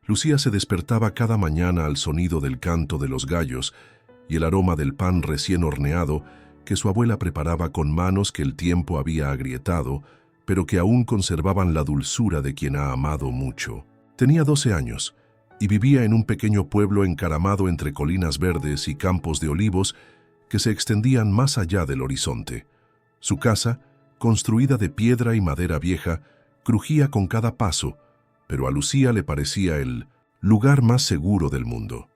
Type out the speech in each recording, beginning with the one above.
Lucía se despertaba cada mañana al sonido del canto de los gallos y el aroma del pan recién horneado que su abuela preparaba con manos que el tiempo había agrietado, pero que aún conservaban la dulzura de quien ha amado mucho. Tenía 12 años y vivía en un pequeño pueblo encaramado entre colinas verdes y campos de olivos que se extendían más allá del horizonte. Su casa, construida de piedra y madera vieja, crujía con cada paso, pero a Lucía le parecía el lugar más seguro del mundo.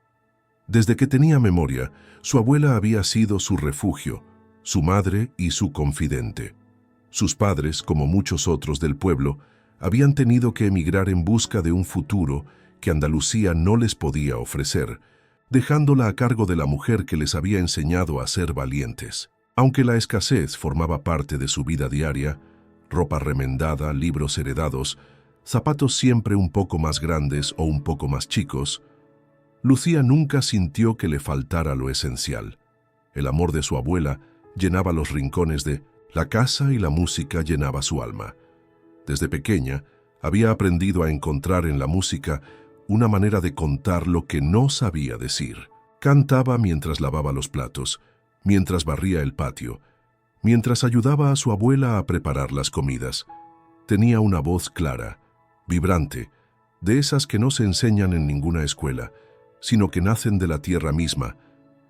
Desde que tenía memoria, su abuela había sido su refugio, su madre y su confidente. Sus padres, como muchos otros del pueblo, habían tenido que emigrar en busca de un futuro que Andalucía no les podía ofrecer, dejándola a cargo de la mujer que les había enseñado a ser valientes. Aunque la escasez formaba parte de su vida diaria, ropa remendada, libros heredados, zapatos siempre un poco más grandes o un poco más chicos, Lucía nunca sintió que le faltara lo esencial. El amor de su abuela llenaba los rincones de la casa y la música llenaba su alma. Desde pequeña había aprendido a encontrar en la música una manera de contar lo que no sabía decir. Cantaba mientras lavaba los platos, mientras barría el patio, mientras ayudaba a su abuela a preparar las comidas. Tenía una voz clara, vibrante, de esas que no se enseñan en ninguna escuela, sino que nacen de la tierra misma,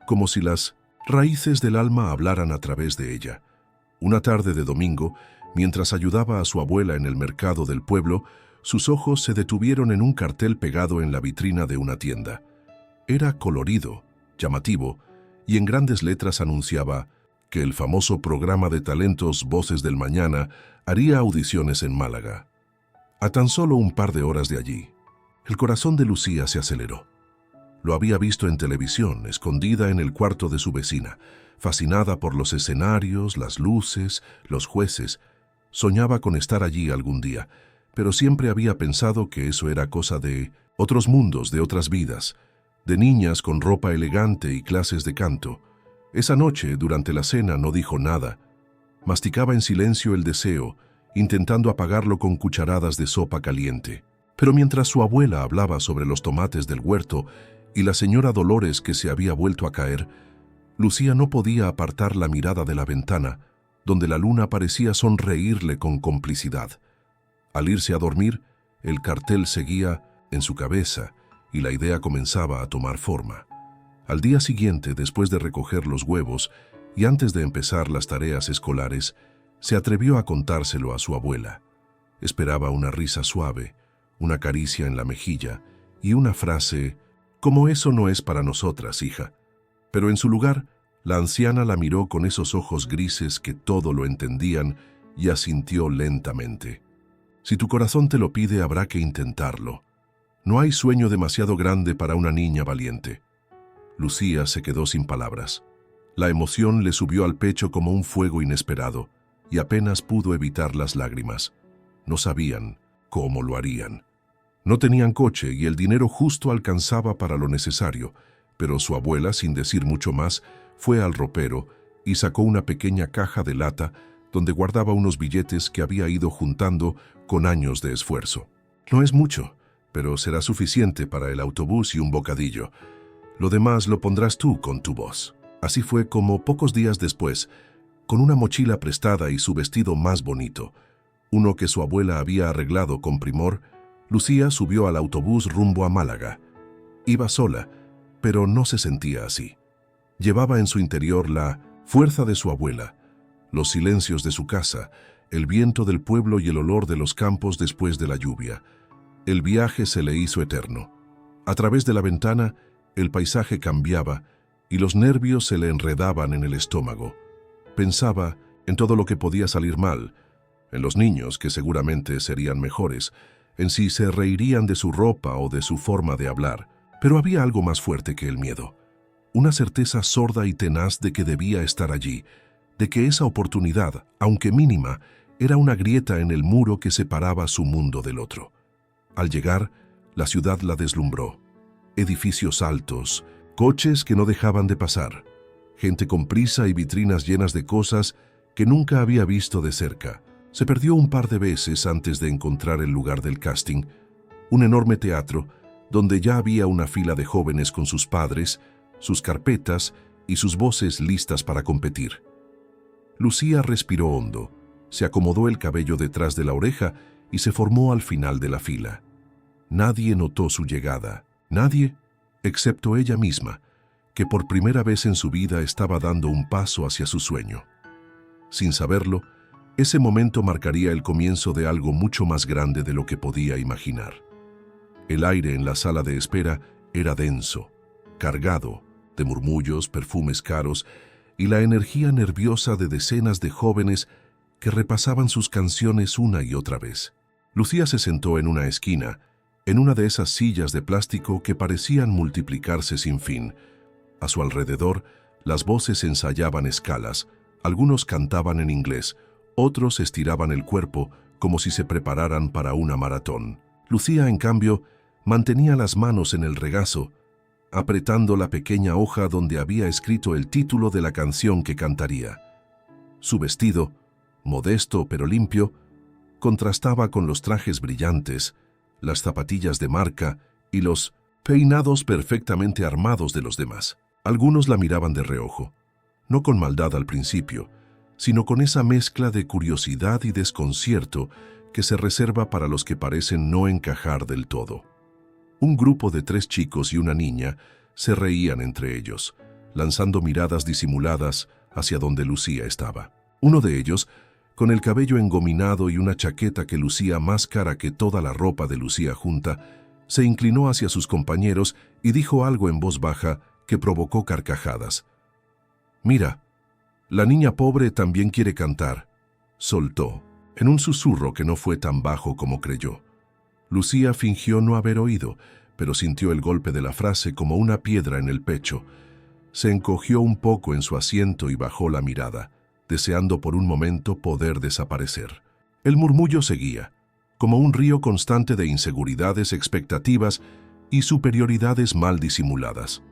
como si las raíces del alma hablaran a través de ella. Una tarde de domingo, mientras ayudaba a su abuela en el mercado del pueblo, sus ojos se detuvieron en un cartel pegado en la vitrina de una tienda. Era colorido, llamativo, y en grandes letras anunciaba que el famoso programa de talentos Voces del Mañana haría audiciones en Málaga. A tan solo un par de horas de allí, el corazón de Lucía se aceleró. Lo había visto en televisión, escondida en el cuarto de su vecina, fascinada por los escenarios, las luces, los jueces. Soñaba con estar allí algún día, pero siempre había pensado que eso era cosa de otros mundos, de otras vidas, de niñas con ropa elegante y clases de canto. Esa noche, durante la cena, no dijo nada. Masticaba en silencio el deseo, intentando apagarlo con cucharadas de sopa caliente. Pero mientras su abuela hablaba sobre los tomates del huerto y la señora Dolores que se había vuelto a caer, Lucía no podía apartar la mirada de la ventana, donde la luna parecía sonreírle con complicidad. Al irse a dormir, el cartel seguía en su cabeza y la idea comenzaba a tomar forma. Al día siguiente, después de recoger los huevos y antes de empezar las tareas escolares, se atrevió a contárselo a su abuela. Esperaba una risa suave, una caricia en la mejilla y una frase, como eso no es para nosotras, hija. Pero en su lugar, la anciana la miró con esos ojos grises que todo lo entendían y asintió lentamente. Si tu corazón te lo pide, habrá que intentarlo. No hay sueño demasiado grande para una niña valiente. Lucía se quedó sin palabras. La emoción le subió al pecho como un fuego inesperado y apenas pudo evitar las lágrimas. No sabían cómo lo harían. No tenían coche y el dinero justo alcanzaba para lo necesario, pero su abuela, sin decir mucho más, fue al ropero y sacó una pequeña caja de lata donde guardaba unos billetes que había ido juntando con años de esfuerzo. No es mucho, pero será suficiente para el autobús y un bocadillo. Lo demás lo pondrás tú con tu voz. Así fue como, pocos días después, con una mochila prestada y su vestido más bonito, uno que su abuela había arreglado con primor, Lucía subió al autobús rumbo a Málaga. Iba sola, pero no se sentía así. Llevaba en su interior la fuerza de su abuela, los silencios de su casa, el viento del pueblo y el olor de los campos después de la lluvia. El viaje se le hizo eterno. A través de la ventana, el paisaje cambiaba y los nervios se le enredaban en el estómago. Pensaba en todo lo que podía salir mal, en los niños que seguramente serían mejores, en si se reirían de su ropa o de su forma de hablar. Pero había algo más fuerte que el miedo. Una certeza sorda y tenaz de que debía estar allí, de que esa oportunidad, aunque mínima, era una grieta en el muro que separaba su mundo del otro. Al llegar, la ciudad la deslumbró. Edificios altos, coches que no dejaban de pasar, gente con prisa y vitrinas llenas de cosas que nunca había visto de cerca. Se perdió un par de veces antes de encontrar el lugar del casting, un enorme teatro donde ya había una fila de jóvenes con sus padres, sus carpetas y sus voces listas para competir. Lucía respiró hondo, se acomodó el cabello detrás de la oreja y se formó al final de la fila. Nadie notó su llegada, nadie, excepto ella misma, que por primera vez en su vida estaba dando un paso hacia su sueño. Sin saberlo, ese momento marcaría el comienzo de algo mucho más grande de lo que podía imaginar. El aire en la sala de espera era denso, cargado de murmullos, perfumes caros y la energía nerviosa de decenas de jóvenes que repasaban sus canciones una y otra vez. Lucía se sentó en una esquina, en una de esas sillas de plástico que parecían multiplicarse sin fin. A su alrededor, las voces ensayaban escalas, algunos cantaban en inglés, otros estiraban el cuerpo como si se prepararan para una maratón. Lucía, en cambio, mantenía las manos en el regazo, apretando la pequeña hoja donde había escrito el título de la canción que cantaría. Su vestido, modesto pero limpio, contrastaba con los trajes brillantes, las zapatillas de marca y los peinados perfectamente armados de los demás. Algunos la miraban de reojo, no con maldad al principio, sino con esa mezcla de curiosidad y desconcierto que se reserva para los que parecen no encajar del todo. Un grupo de 3 chicos y una niña se reían entre ellos, lanzando miradas disimuladas hacia donde Lucía estaba. Uno de ellos, con el cabello engominado y una chaqueta que lucía más cara que toda la ropa de Lucía junta, se inclinó hacia sus compañeros y dijo algo en voz baja que provocó carcajadas. «Mira, la niña pobre también quiere cantar», soltó, en un susurro que no fue tan bajo como creyó. Lucía fingió no haber oído, pero sintió el golpe de la frase como una piedra en el pecho. Se encogió un poco en su asiento y bajó la mirada, deseando por un momento poder desaparecer. El murmullo seguía, como un río constante de inseguridades, expectativas y superioridades mal disimuladas.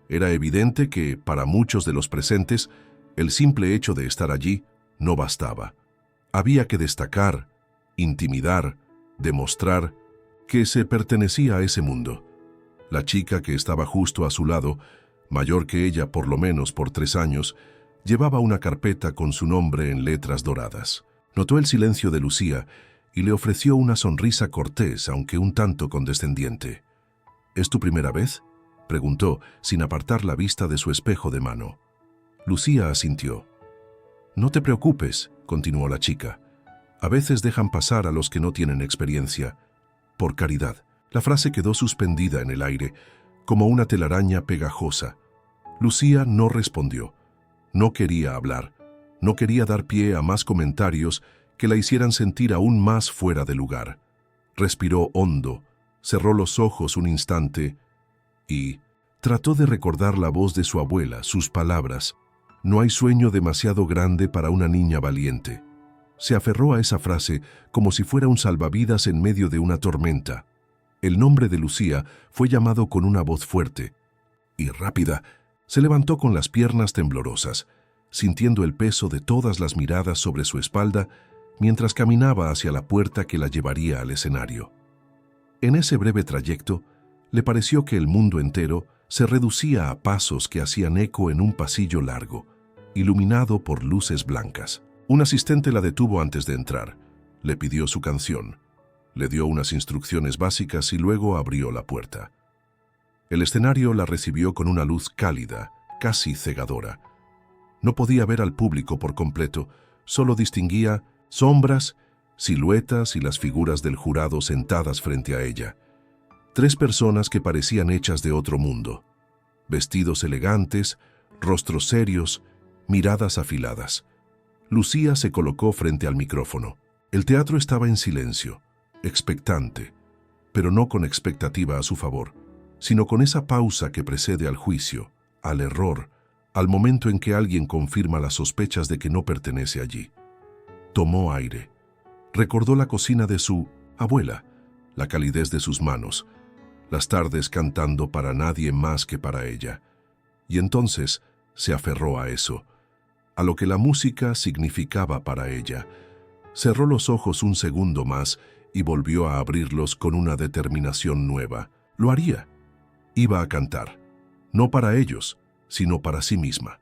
Era evidente que, para muchos de los presentes, el simple hecho de estar allí no bastaba. Había que destacar, intimidar, demostrar que se pertenecía a ese mundo. La chica que estaba justo a su lado, mayor que ella por lo menos por 3 años, llevaba una carpeta con su nombre en letras doradas. Notó el silencio de Lucía y le ofreció una sonrisa cortés, aunque un tanto condescendiente. «¿Es tu primera vez?», preguntó, sin apartar la vista de su espejo de mano. Lucía asintió. «No te preocupes», continuó la chica. «A veces dejan pasar a los que no tienen experiencia. Por caridad». La frase quedó suspendida en el aire, como una telaraña pegajosa. Lucía no respondió. No quería hablar. No quería dar pie a más comentarios que la hicieran sentir aún más fuera de lugar. Respiró hondo, cerró los ojos un instante y trató de recordar la voz de su abuela, sus palabras. «No hay sueño demasiado grande para una niña valiente». Se aferró a esa frase como si fuera un salvavidas en medio de una tormenta. El nombre de Lucía fue llamado con una voz fuerte y rápida. Se levantó con las piernas temblorosas, sintiendo el peso de todas las miradas sobre su espalda mientras caminaba hacia la puerta que la llevaría al escenario. En ese breve trayecto, le pareció que el mundo entero se reducía a pasos que hacían eco en un pasillo largo, iluminado por luces blancas. Un asistente la detuvo antes de entrar. Le pidió su canción. Le dio unas instrucciones básicas y luego abrió la puerta. El escenario la recibió con una luz cálida, casi cegadora. No podía ver al público por completo, solo distinguía sombras, siluetas y las figuras del jurado sentadas frente a ella. 3 personas que parecían hechas de otro mundo. Vestidos elegantes, rostros serios, miradas afiladas. Lucía se colocó frente al micrófono. El teatro estaba en silencio, expectante, pero no con expectativa a su favor, sino con esa pausa que precede al juicio, al error, al momento en que alguien confirma las sospechas de que no pertenece allí. Tomó aire. Recordó la cocina de su abuela, la calidez de sus manos, las tardes cantando para nadie más que para ella. Y entonces se aferró a eso, a lo que la música significaba para ella. Cerró los ojos un segundo más y volvió a abrirlos con una determinación nueva. Lo haría. Iba a cantar. No para ellos, sino para sí misma.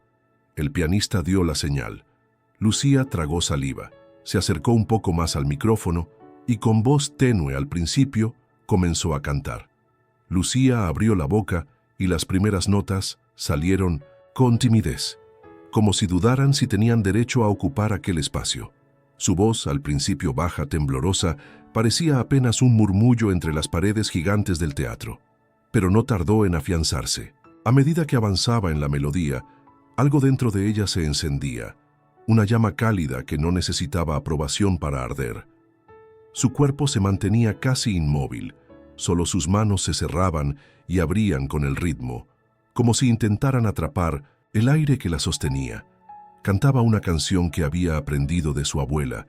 El pianista dio la señal. Lucía tragó saliva, se acercó un poco más al micrófono y con voz tenue al principio comenzó a cantar. Lucía abrió la boca y las primeras notas salieron con timidez, como si dudaran si tenían derecho a ocupar aquel espacio. Su voz, al principio baja, temblorosa, parecía apenas un murmullo entre las paredes gigantes del teatro. Pero no tardó en afianzarse. A medida que avanzaba en la melodía, algo dentro de ella se encendía, una llama cálida que no necesitaba aprobación para arder. Su cuerpo se mantenía casi inmóvil, solo sus manos se cerraban y abrían con el ritmo, como si intentaran atrapar el aire que la sostenía. Cantaba una canción que había aprendido de su abuela,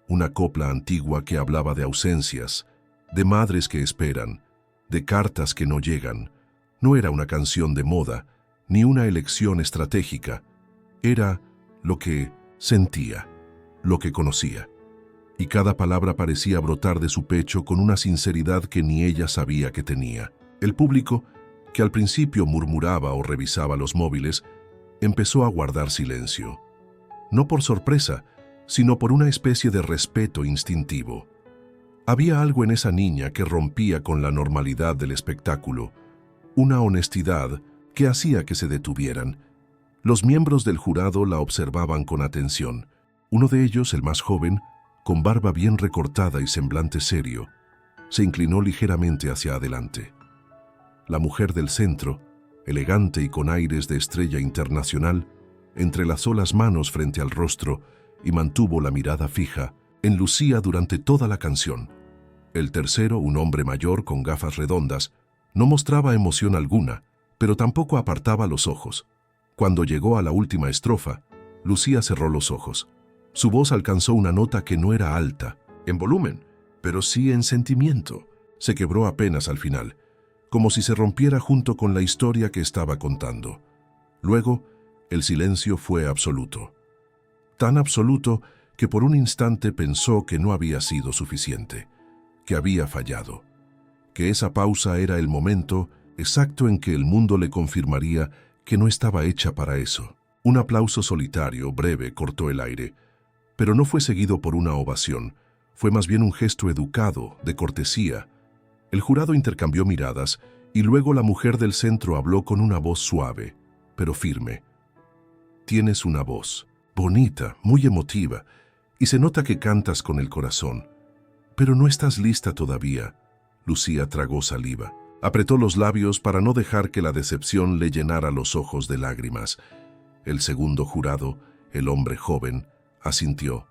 una copla antigua que hablaba de ausencias, de madres que esperan, de cartas que no llegan. No era una canción de moda, ni una elección estratégica. Era lo que sentía, lo que conocía. Y cada palabra parecía brotar de su pecho con una sinceridad que ni ella sabía que tenía. El público, que al principio murmuraba o revisaba los móviles, empezó a guardar silencio. No por sorpresa, sino por una especie de respeto instintivo. Había algo en esa niña que rompía con la normalidad del espectáculo, una honestidad que hacía que se detuvieran. Los miembros del jurado la observaban con atención. Uno de ellos, el más joven, con barba bien recortada y semblante serio, se inclinó ligeramente hacia adelante. La mujer del centro, elegante y con aires de estrella internacional, entrelazó las manos frente al rostro y mantuvo la mirada fija en Lucía durante toda la canción. El tercero, un hombre mayor con gafas redondas, no mostraba emoción alguna, pero tampoco apartaba los ojos. Cuando llegó a la última estrofa, Lucía cerró los ojos. Su voz alcanzó una nota que no era alta, en volumen, pero sí en sentimiento. Se quebró apenas al final, como si se rompiera junto con la historia que estaba contando. Luego, el silencio fue absoluto. Tan absoluto que por un instante pensó que no había sido suficiente, que había fallado, que esa pausa era el momento exacto en que el mundo le confirmaría que no estaba hecha para eso. Un aplauso solitario, breve, cortó el aire, pero no fue seguido por una ovación, fue más bien un gesto educado, de cortesía. El jurado intercambió miradas y luego la mujer del centro habló con una voz suave, pero firme. Tienes una voz bonita, muy emotiva, y se nota que cantas con el corazón. Pero no estás lista todavía. Lucía tragó saliva. Apretó los labios para no dejar que la decepción le llenara los ojos de lágrimas. El segundo jurado, el hombre joven, asintió.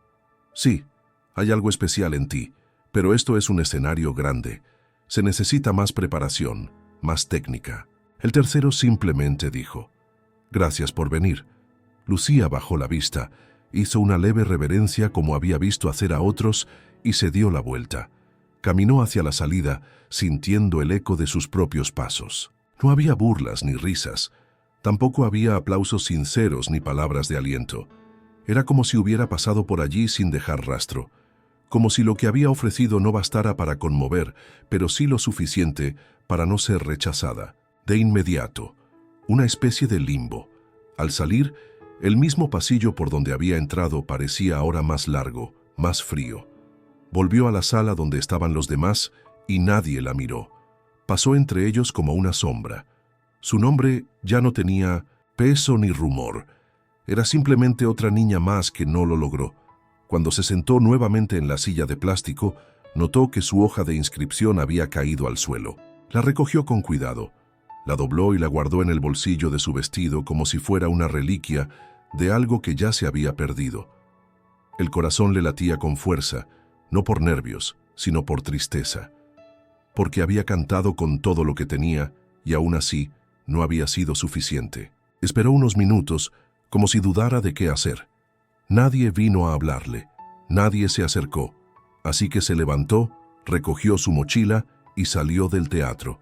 Sí, hay algo especial en ti, pero esto es un escenario grande. Se necesita más preparación, más técnica. El tercero simplemente dijo, gracias por venir. Lucía bajó la vista, hizo una leve reverencia como había visto hacer a otros y se dio la vuelta. Caminó hacia la salida, sintiendo el eco de sus propios pasos. No había burlas ni risas. Tampoco había aplausos sinceros ni palabras de aliento. Era como si hubiera pasado por allí sin dejar rastro. Como si lo que había ofrecido no bastara para conmover, pero sí lo suficiente para no ser rechazada. De inmediato, una especie de limbo. Al salir, el mismo pasillo por donde había entrado parecía ahora más largo, más frío. Volvió a la sala donde estaban los demás y nadie la miró. Pasó entre ellos como una sombra. Su nombre ya no tenía peso ni rumor. Era simplemente otra niña más que no lo logró. Cuando se sentó nuevamente en la silla de plástico, notó que su hoja de inscripción había caído al suelo. La recogió con cuidado, la dobló y la guardó en el bolsillo de su vestido como si fuera una reliquia de algo que ya se había perdido. El corazón le latía con fuerza, no por nervios, sino por tristeza, porque había cantado con todo lo que tenía y aún así no había sido suficiente. Esperó unos minutos, como si dudara de qué hacer. Nadie vino a hablarle, nadie se acercó, así que se levantó, recogió su mochila y salió del teatro.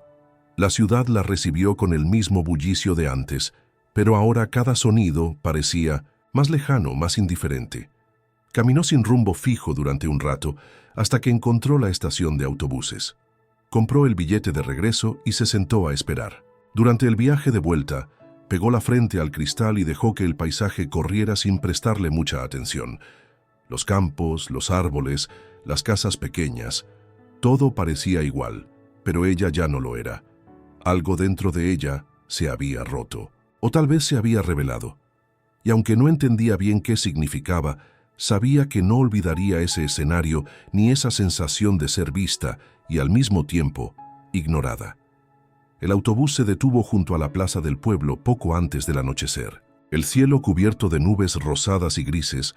La ciudad la recibió con el mismo bullicio de antes, pero ahora cada sonido parecía más lejano, más indiferente. Caminó sin rumbo fijo durante un rato hasta que encontró la estación de autobuses. Compró el billete de regreso y se sentó a esperar. Durante el viaje de vuelta, pegó la frente al cristal y dejó que el paisaje corriera sin prestarle mucha atención. Los campos, los árboles, las casas pequeñas, todo parecía igual, pero ella ya no lo era. Algo dentro de ella se había roto, o tal vez se había revelado. Y aunque no entendía bien qué significaba, sabía que no olvidaría ese escenario ni esa sensación de ser vista y al mismo tiempo ignorada. El autobús se detuvo junto a la plaza del pueblo poco antes del anochecer. El cielo, cubierto de nubes rosadas y grises,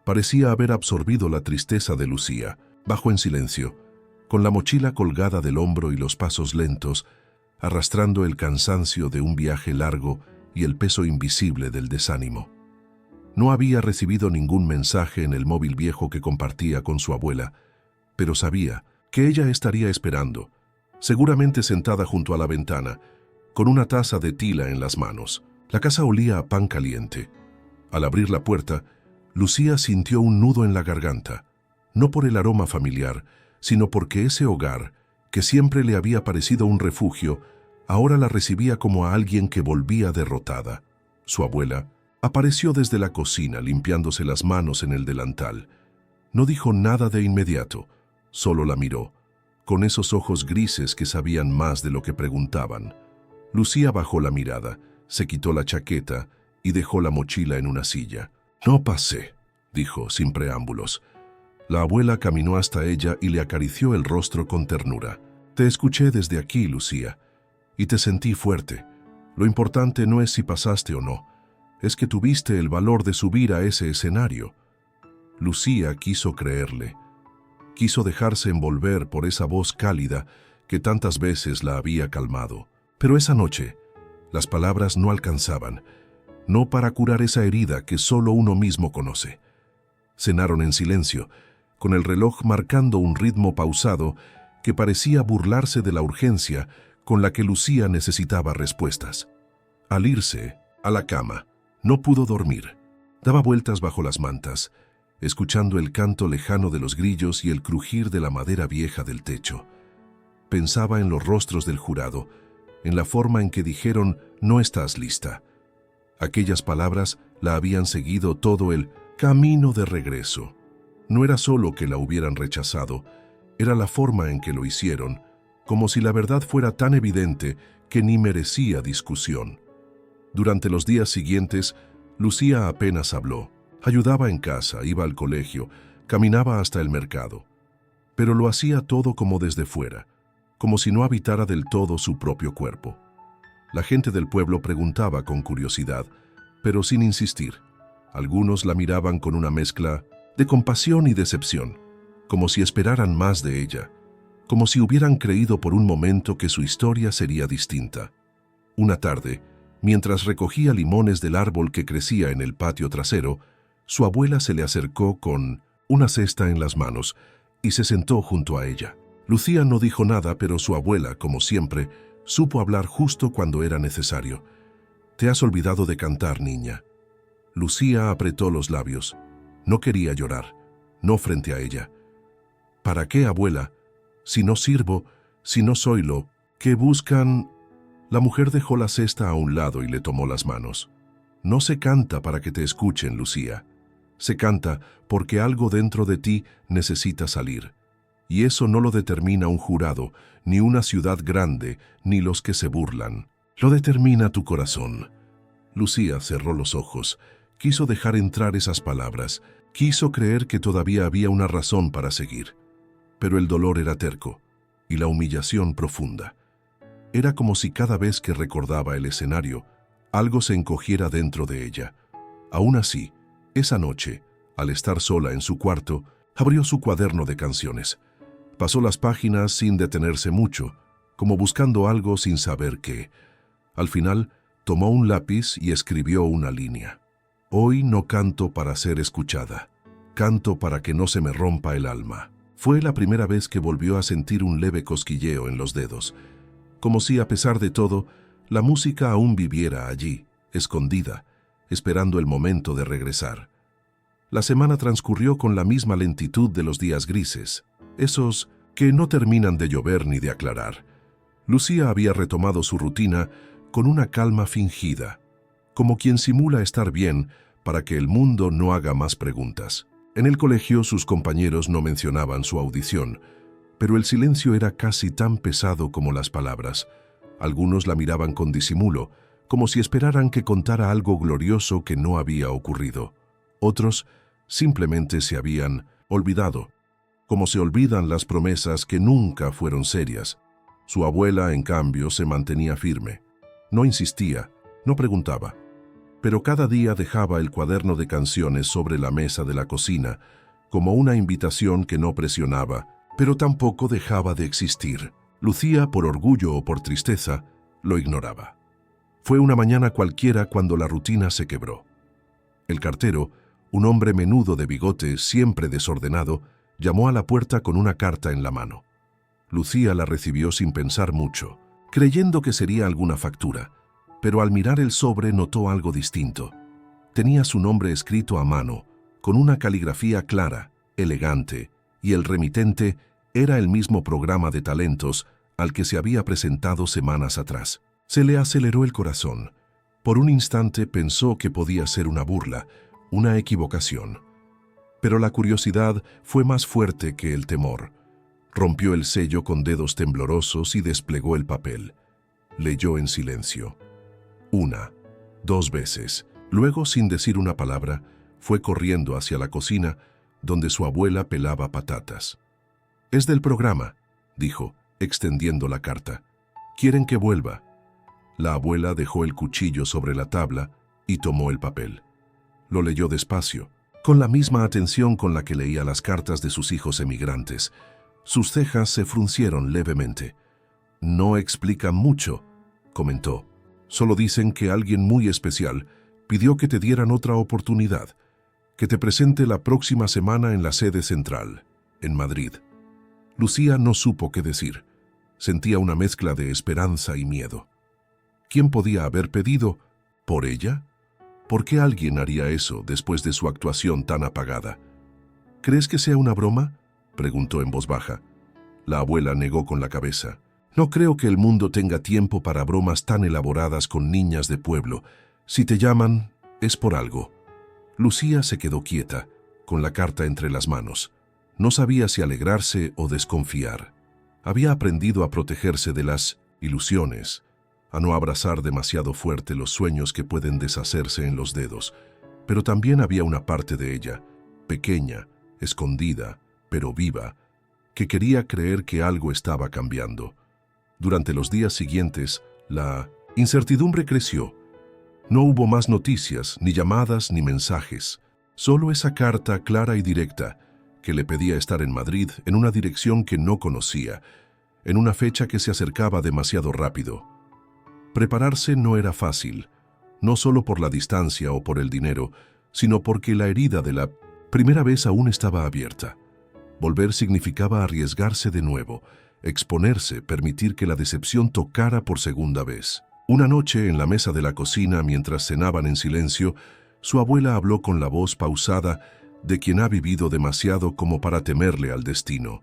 parecía haber absorbido la tristeza de Lucía. Bajó en silencio, con la mochila colgada del hombro y los pasos lentos, arrastrando el cansancio de un viaje largo y el peso invisible del desánimo. No había recibido ningún mensaje en el móvil viejo que compartía con su abuela, pero sabía que ella estaría esperando, seguramente sentada junto a la ventana, con una taza de tila en las manos. La casa olía a pan caliente. Al abrir la puerta, Lucía sintió un nudo en la garganta, no por el aroma familiar, sino porque ese hogar, que siempre le había parecido un refugio, ahora la recibía como a alguien que volvía derrotada. Su abuela apareció desde la cocina limpiándose las manos en el delantal. No dijo nada de inmediato, solo la miró, con esos ojos grises que sabían más de lo que preguntaban. Lucía bajó la mirada, se quitó la chaqueta y dejó la mochila en una silla. «No pasé», dijo sin preámbulos. La abuela caminó hasta ella y le acarició el rostro con ternura. «Te escuché desde aquí, Lucía, y te sentí fuerte. Lo importante no es si pasaste o no, es que tuviste el valor de subir a ese escenario». Lucía quiso creerle. Quiso dejarse envolver por esa voz cálida que tantas veces la había calmado. Pero esa noche, las palabras no alcanzaban, no para curar esa herida que solo uno mismo conoce. Cenaron en silencio, con el reloj marcando un ritmo pausado que parecía burlarse de la urgencia con la que Lucía necesitaba respuestas. Al irse a la cama, no pudo dormir. Daba vueltas bajo las mantas, escuchando el canto lejano de los grillos y el crujir de la madera vieja del techo. Pensaba en los rostros del jurado, en la forma en que dijeron «no estás lista». Aquellas palabras la habían seguido todo el camino de regreso. No era solo que la hubieran rechazado, era la forma en que lo hicieron, como si la verdad fuera tan evidente que ni merecía discusión. Durante los días siguientes, Lucía apenas habló. Ayudaba en casa, iba al colegio, caminaba hasta el mercado. Pero lo hacía todo como desde fuera, como si no habitara del todo su propio cuerpo. La gente del pueblo preguntaba con curiosidad, pero sin insistir. Algunos la miraban con una mezcla de compasión y decepción, como si esperaran más de ella, como si hubieran creído por un momento que su historia sería distinta. Una tarde, mientras recogía limones del árbol que crecía en el patio trasero, su abuela se le acercó con una cesta en las manos y se sentó junto a ella. Lucía no dijo nada, pero su abuela, como siempre, supo hablar justo cuando era necesario. «Te has olvidado de cantar, niña». Lucía apretó los labios. No quería llorar, no frente a ella. «¿Para qué, abuela? Si no sirvo, si no soy lo que buscan...» La mujer dejó la cesta a un lado y le tomó las manos. «No se canta para que te escuchen, Lucía. Se canta porque algo dentro de ti necesita salir. Y eso no lo determina un jurado, ni una ciudad grande, ni los que se burlan. Lo determina tu corazón». Lucía cerró los ojos. Quiso dejar entrar esas palabras. Quiso creer que todavía había una razón para seguir. Pero el dolor era terco y la humillación profunda. Era como si cada vez que recordaba el escenario, algo se encogiera dentro de ella. Aún así, esa noche, al estar sola en su cuarto, abrió su cuaderno de canciones. Pasó las páginas sin detenerse mucho, como buscando algo sin saber qué. Al final, tomó un lápiz y escribió una línea. «Hoy no canto para ser escuchada. Canto para que no se me rompa el alma». Fue la primera vez que volvió a sentir un leve cosquilleo en los dedos, como si, a pesar de todo, la música aún viviera allí, escondida, esperando el momento de regresar. La semana transcurrió con la misma lentitud de los días grises, esos que no terminan de llover ni de aclarar. Lucía había retomado su rutina con una calma fingida, como quien simula estar bien para que el mundo no haga más preguntas. En el colegio sus compañeros no mencionaban su audición, pero el silencio era casi tan pesado como las palabras. Algunos la miraban con disimulo, como si esperaran que contara algo glorioso que no había ocurrido. Otros simplemente se habían olvidado, como se olvidan las promesas que nunca fueron serias. Su abuela, en cambio, se mantenía firme. No insistía, no preguntaba, pero cada día dejaba el cuaderno de canciones sobre la mesa de la cocina, como una invitación que no presionaba, pero tampoco dejaba de existir. Lucía, por orgullo o por tristeza, lo ignoraba. Fue una mañana cualquiera cuando la rutina se quebró. El cartero, un hombre menudo de bigote, siempre desordenado, llamó a la puerta con una carta en la mano. Lucía la recibió sin pensar mucho, creyendo que sería alguna factura, pero al mirar el sobre notó algo distinto. Tenía su nombre escrito a mano, con una caligrafía clara, elegante, y el remitente era el mismo programa de talentos al que se había presentado semanas atrás. Se le aceleró el corazón. Por un instante pensó que podía ser una burla, una equivocación. Pero la curiosidad fue más fuerte que el temor. Rompió el sello con dedos temblorosos y desplegó el papel. Leyó en silencio. 1, 2 veces. Luego, sin decir una palabra, fue corriendo hacia la cocina, donde su abuela pelaba patatas. «Es del programa», dijo, extendiendo la carta. «Quieren que vuelva». La abuela dejó el cuchillo sobre la tabla y tomó el papel. Lo leyó despacio, con la misma atención con la que leía las cartas de sus hijos emigrantes. Sus cejas se fruncieron levemente. «No explican mucho», comentó. «Solo dicen que alguien muy especial pidió que te dieran otra oportunidad, que te presente la próxima semana en la sede central, en Madrid». Lucía no supo qué decir. Sentía una mezcla de esperanza y miedo. ¿Quién podía haber pedido? ¿Por ella? ¿Por qué alguien haría eso después de su actuación tan apagada? «¿Crees que sea una broma?», preguntó en voz baja. La abuela negó con la cabeza. «No creo que el mundo tenga tiempo para bromas tan elaboradas con niñas de pueblo. Si te llaman, es por algo». Lucía se quedó quieta, con la carta entre las manos. No sabía si alegrarse o desconfiar. Había aprendido a protegerse de las ilusiones, a no abrazar demasiado fuerte los sueños que pueden deshacerse en los dedos. Pero también había una parte de ella, pequeña, escondida, pero viva, que quería creer que algo estaba cambiando. Durante los días siguientes, la incertidumbre creció. No hubo más noticias, ni llamadas, ni mensajes. Solo esa carta clara y directa que le pedía estar en Madrid en una dirección que no conocía, en una fecha que se acercaba demasiado rápido. Prepararse no era fácil, no solo por la distancia o por el dinero, sino porque la herida de la primera vez aún estaba abierta. Volver significaba arriesgarse de nuevo, exponerse, permitir que la decepción tocara por segunda vez. Una noche, en la mesa de la cocina, mientras cenaban en silencio, su abuela habló con la voz pausada de quien ha vivido demasiado como para temerle al destino.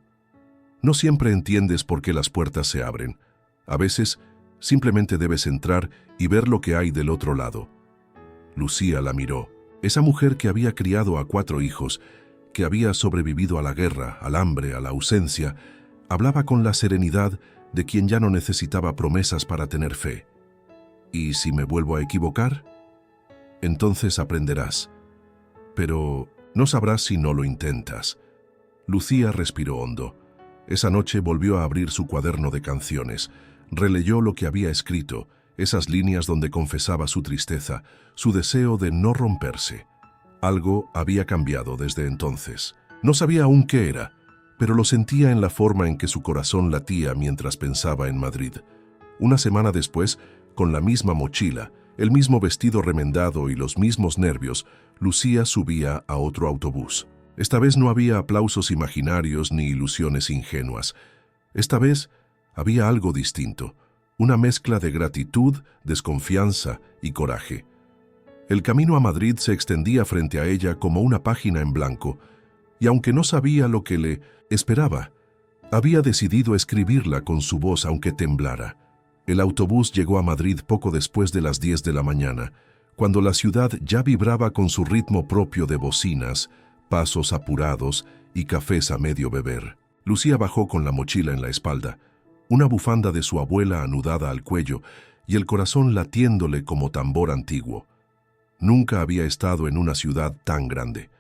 No siempre entiendes por qué las puertas se abren. A veces, simplemente debes entrar y ver lo que hay del otro lado. Lucía la miró. Esa mujer que había criado a 4 hijos, que había sobrevivido a la guerra, al hambre, a la ausencia, hablaba con la serenidad de quien ya no necesitaba promesas para tener fe. «¿Y si me vuelvo a equivocar? Entonces aprenderás. Pero no sabrás si no lo intentas». Lucía respiró hondo. Esa noche volvió a abrir su cuaderno de canciones. Releyó lo que había escrito, esas líneas donde confesaba su tristeza, su deseo de no romperse. Algo había cambiado desde entonces. No sabía aún qué era, pero lo sentía en la forma en que su corazón latía mientras pensaba en Madrid. Una semana después, con la misma mochila, el mismo vestido remendado y los mismos nervios, Lucía subía a otro autobús. Esta vez no había aplausos imaginarios ni ilusiones ingenuas. Esta vez había algo distinto, una mezcla de gratitud, desconfianza y coraje. El camino a Madrid se extendía frente a ella como una página en blanco, y aunque no sabía lo que le esperaba, Había decidido escribirla con su voz aunque temblara. El autobús llegó a Madrid poco después de las 10 de la mañana, cuando la ciudad ya vibraba con su ritmo propio de bocinas, pasos apurados y cafés a medio beber. Lucía bajó con la mochila en la espalda, una bufanda de su abuela anudada al cuello y el corazón latiéndole como tambor antiguo. Nunca había estado en una ciudad tan grande.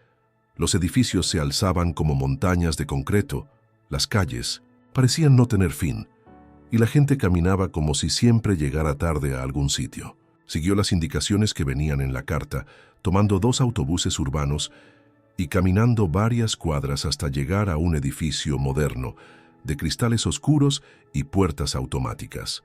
Los edificios se alzaban como montañas de concreto, las calles parecían no tener fin, y la gente caminaba como si siempre llegara tarde a algún sitio. Siguió las indicaciones que venían en la carta, tomando 2 autobuses urbanos y caminando varias cuadras hasta llegar a un edificio moderno, de cristales oscuros y puertas automáticas.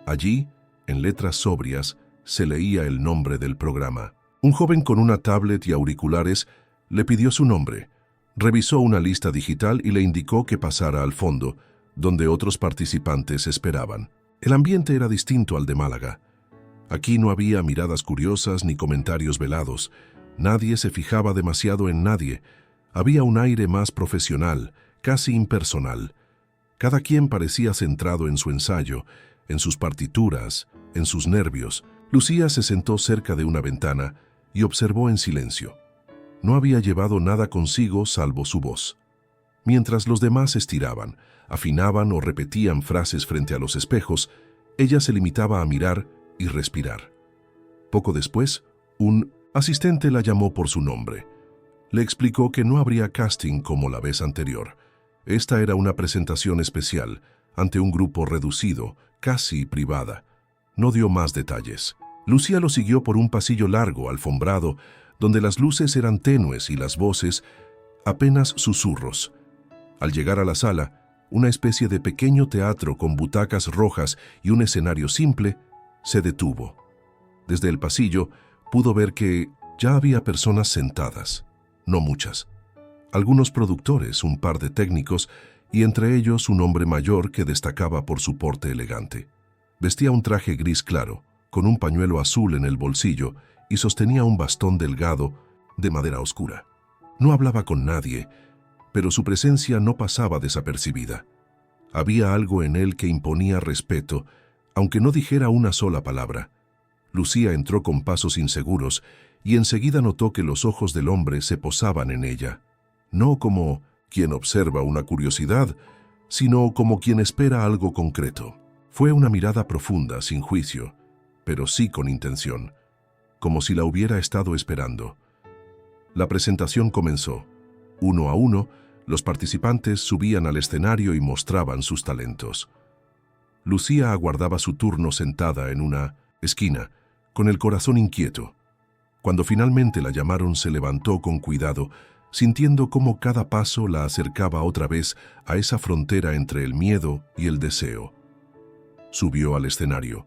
Allí, en letras sobrias, se leía el nombre del programa. Un joven con una tablet y auriculares le pidió su nombre, revisó una lista digital y le indicó que pasara al fondo, donde otros participantes esperaban. El ambiente era distinto al de Málaga. Aquí no había miradas curiosas ni comentarios velados. Nadie se fijaba demasiado en nadie. Había un aire más profesional, casi impersonal. Cada quien parecía centrado en su ensayo, en sus partituras, en sus nervios. Lucía se sentó cerca de una ventana y observó en silencio. No había llevado nada consigo salvo su voz. Mientras los demás estiraban, afinaban o repetían frases frente a los espejos, ella se limitaba a mirar y respirar. Poco después, un asistente la llamó por su nombre. Le explicó que no habría casting como la vez anterior. Esta era una presentación especial, ante un grupo reducido, casi privada. No dio más detalles. Lucía lo siguió por un pasillo largo, alfombrado, donde las luces eran tenues y las voces apenas susurros. Al llegar a la sala, una especie de pequeño teatro con butacas rojas y un escenario simple, se detuvo. Desde el pasillo pudo ver que ya había personas sentadas, no muchas. Algunos productores, un par de técnicos y entre ellos un hombre mayor que destacaba por su porte elegante. Vestía un traje gris claro, con un pañuelo azul en el bolsillo y sostenía un bastón delgado de madera oscura. No hablaba con nadie, pero su presencia no pasaba desapercibida. Había algo en él que imponía respeto, aunque no dijera una sola palabra. Lucía entró con pasos inseguros y enseguida notó que los ojos del hombre se posaban en ella, no como quien observa una curiosidad, sino como quien espera algo concreto. Fue una mirada profunda, sin juicio, pero sí con intención, como si la hubiera estado esperando. La presentación comenzó. Uno a uno, los participantes subían al escenario y mostraban sus talentos. Lucía aguardaba su turno sentada en una esquina, con el corazón inquieto. Cuando finalmente la llamaron, se levantó con cuidado, sintiendo cómo cada paso la acercaba otra vez a esa frontera entre el miedo y el deseo. Subió al escenario.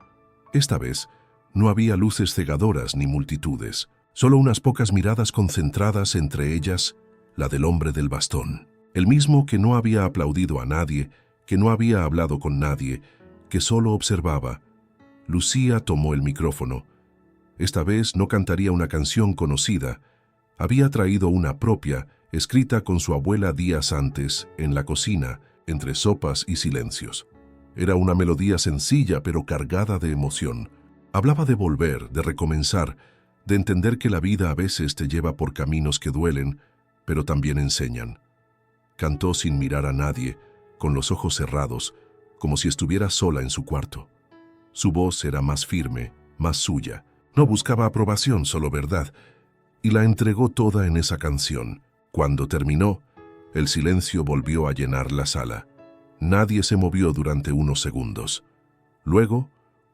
Esta vez, no había luces cegadoras ni multitudes, solo unas pocas miradas concentradas, entre ellas la del hombre del bastón, el mismo que no había aplaudido a nadie, que no había hablado con nadie, que solo observaba. Lucía tomó el micrófono. Esta vez no cantaría una canción conocida. Había traído una propia, escrita con su abuela días antes, en la cocina, entre sopas y silencios. Era una melodía sencilla pero cargada de emoción. Hablaba de volver, de recomenzar, de entender que la vida a veces te lleva por caminos que duelen, pero también enseñan. Cantó sin mirar a nadie, con los ojos cerrados, como si estuviera sola en su cuarto. Su voz era más firme, más suya. No buscaba aprobación, solo verdad, y la entregó toda en esa canción. Cuando terminó, el silencio volvió a llenar la sala. Nadie se movió durante unos segundos. Luego,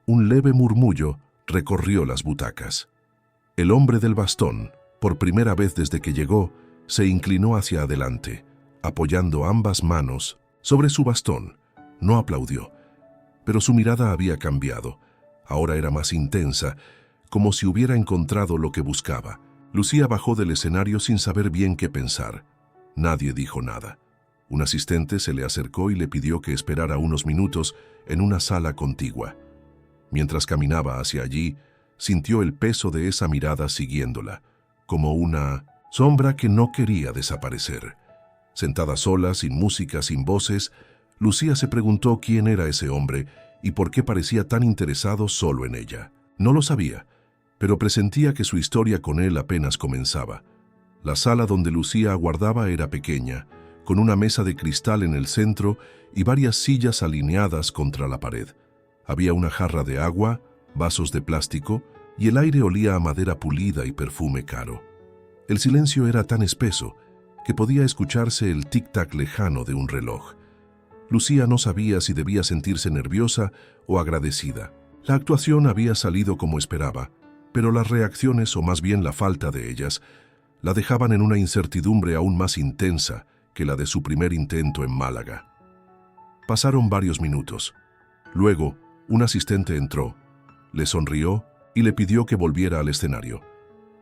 un leve murmullo recorrió las butacas. El hombre del bastón, por primera vez desde que llegó, se inclinó hacia adelante, apoyando ambas manos sobre su bastón. No aplaudió, pero su mirada había cambiado. Ahora era más intensa, como si hubiera encontrado lo que buscaba. Lucía bajó del escenario sin saber bien qué pensar. Nadie dijo nada. Un asistente se le acercó y le pidió que esperara unos minutos en una sala contigua. Mientras caminaba hacia allí, sintió el peso de esa mirada siguiéndola, como una sombra que no quería desaparecer. Sentada sola, sin música, sin voces, Lucía se preguntó quién era ese hombre y por qué parecía tan interesado solo en ella. No lo sabía, pero presentía que su historia con él apenas comenzaba. La sala donde Lucía aguardaba era pequeña, con una mesa de cristal en el centro y varias sillas alineadas contra la pared. Había una jarra de agua, vasos de plástico, y el aire olía a madera pulida y perfume caro. El silencio era tan espeso que podía escucharse el tic-tac lejano de un reloj. Lucía no sabía si debía sentirse nerviosa o agradecida. La actuación había salido como esperaba, pero las reacciones, o más bien la falta de ellas, la dejaban en una incertidumbre aún más intensa que la de su primer intento en Málaga. Pasaron varios minutos. Luego, un asistente entró, le sonrió y le pidió que volviera al escenario.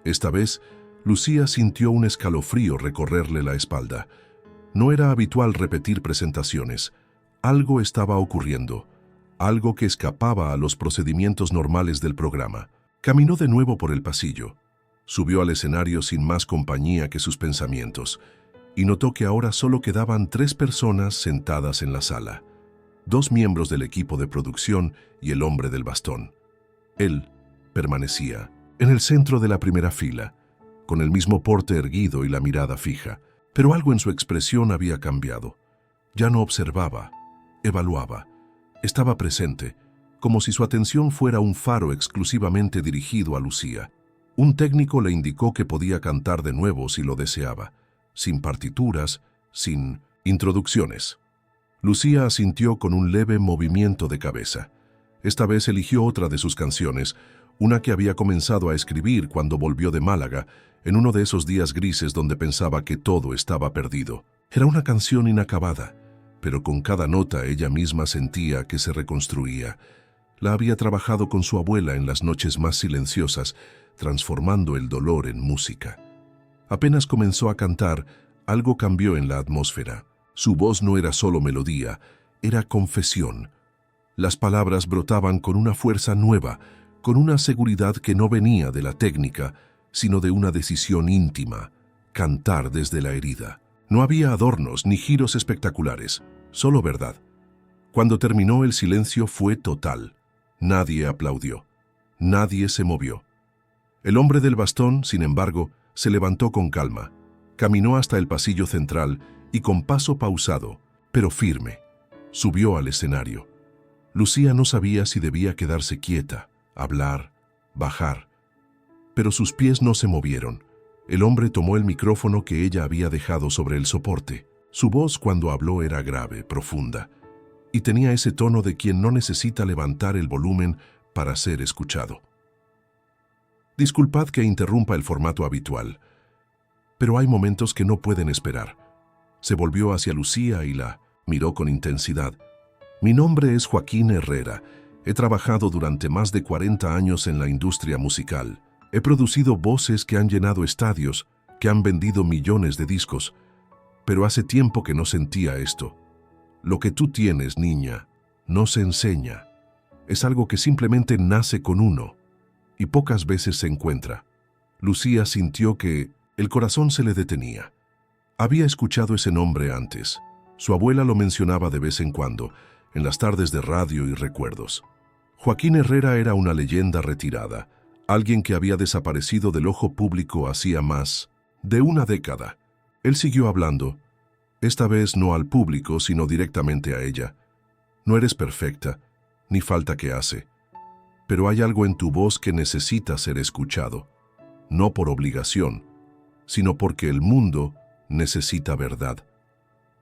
Esta vez, Lucía sintió un escalofrío recorrerle la espalda. No era habitual repetir presentaciones. Algo estaba ocurriendo, algo que escapaba a los procedimientos normales del programa. Caminó de nuevo por el pasillo. Subió al escenario sin más compañía que sus pensamientos, y notó que ahora solo quedaban 3 personas sentadas en la sala. 2 miembros del equipo de producción y el hombre del bastón. Él permanecía en el centro de la primera fila, con el mismo porte erguido y la mirada fija, pero algo en su expresión había cambiado. Ya no observaba, evaluaba, estaba presente, como si su atención fuera un faro exclusivamente dirigido a Lucía. Un técnico le indicó que podía cantar de nuevo si lo deseaba, sin partituras, sin introducciones. Lucía asintió con un leve movimiento de cabeza. Esta vez eligió otra de sus canciones, una que había comenzado a escribir cuando volvió de Málaga, en uno de esos días grises donde pensaba que todo estaba perdido. Era una canción inacabada, pero con cada nota ella misma sentía que se reconstruía. La había trabajado con su abuela en las noches más silenciosas, transformando el dolor en música. Apenas comenzó a cantar, algo cambió en la atmósfera. Su voz no era solo melodía, era confesión. Las palabras brotaban con una fuerza nueva, con una seguridad que no venía de la técnica, sino de una decisión íntima: cantar desde la herida. No había adornos ni giros espectaculares, solo verdad. Cuando terminó, el silencio fue total. Nadie aplaudió. Nadie se movió. El hombre del bastón, sin embargo, se levantó con calma. Caminó hasta el pasillo central y con paso pausado, pero firme, subió al escenario. Lucía no sabía si debía quedarse quieta, hablar, bajar. Pero sus pies no se movieron. El hombre tomó el micrófono que ella había dejado sobre el soporte. Su voz cuando habló era grave, profunda, y tenía ese tono de quien no necesita levantar el volumen para ser escuchado. Disculpad que interrumpa el formato habitual, pero hay momentos que no pueden esperar. Se volvió hacia Lucía y la miró con intensidad. Mi nombre es Joaquín Herrera. He trabajado durante más de 40 años en la industria musical. He producido voces que han llenado estadios, que han vendido millones de discos. Pero hace tiempo que no sentía esto. Lo que tú tienes, niña, no se enseña. Es algo que simplemente nace con uno y pocas veces se encuentra. Lucía sintió que el corazón se le detenía. Había escuchado ese nombre antes. Su abuela lo mencionaba de vez en cuando, en las tardes de radio y recuerdos. Joaquín Herrera era una leyenda retirada, alguien que había desaparecido del ojo público hacía más de una década. Él siguió hablando, esta vez no al público, sino directamente a ella. No eres perfecta, ni falta que hace, pero hay algo en tu voz que necesita ser escuchado, no por obligación, sino porque el mundo necesita verdad.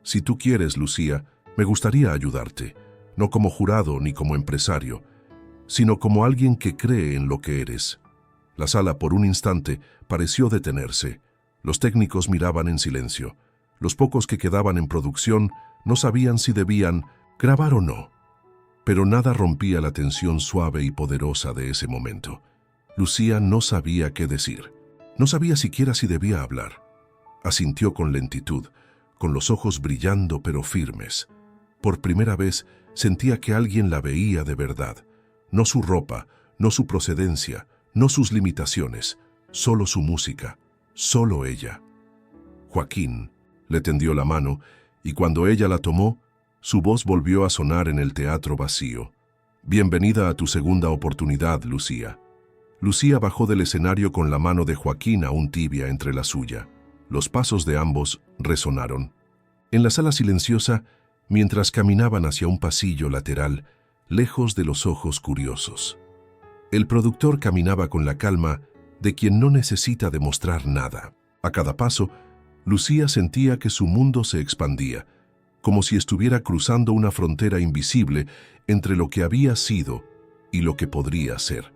Si tú quieres, Lucía, me gustaría ayudarte, no como jurado ni como empresario, sino como alguien que cree en lo que eres. La sala por un instante pareció detenerse. Los técnicos miraban en silencio. Los pocos que quedaban en producción no sabían si debían grabar o no. Pero nada rompía la tensión suave y poderosa de ese momento. Lucía no sabía qué decir. No sabía siquiera si debía hablar. Asintió con lentitud, con los ojos brillando pero firmes. Por primera vez sentía que alguien la veía de verdad. No su ropa, no su procedencia, no sus limitaciones, solo su música, solo ella. Joaquín, Le tendió la mano, y cuando ella la tomó, su voz volvió a sonar en el teatro vacío. «Bienvenida a tu segunda oportunidad, Lucía». Lucía bajó del escenario con la mano de Joaquín aún tibia entre la suya. Los pasos de ambos resonaron. En la sala silenciosa, mientras caminaban hacia un pasillo lateral, lejos de los ojos curiosos. El productor caminaba con la calma de quien no necesita demostrar nada. A cada paso, Lucía sentía que su mundo se expandía, como si estuviera cruzando una frontera invisible entre lo que había sido y lo que podría ser.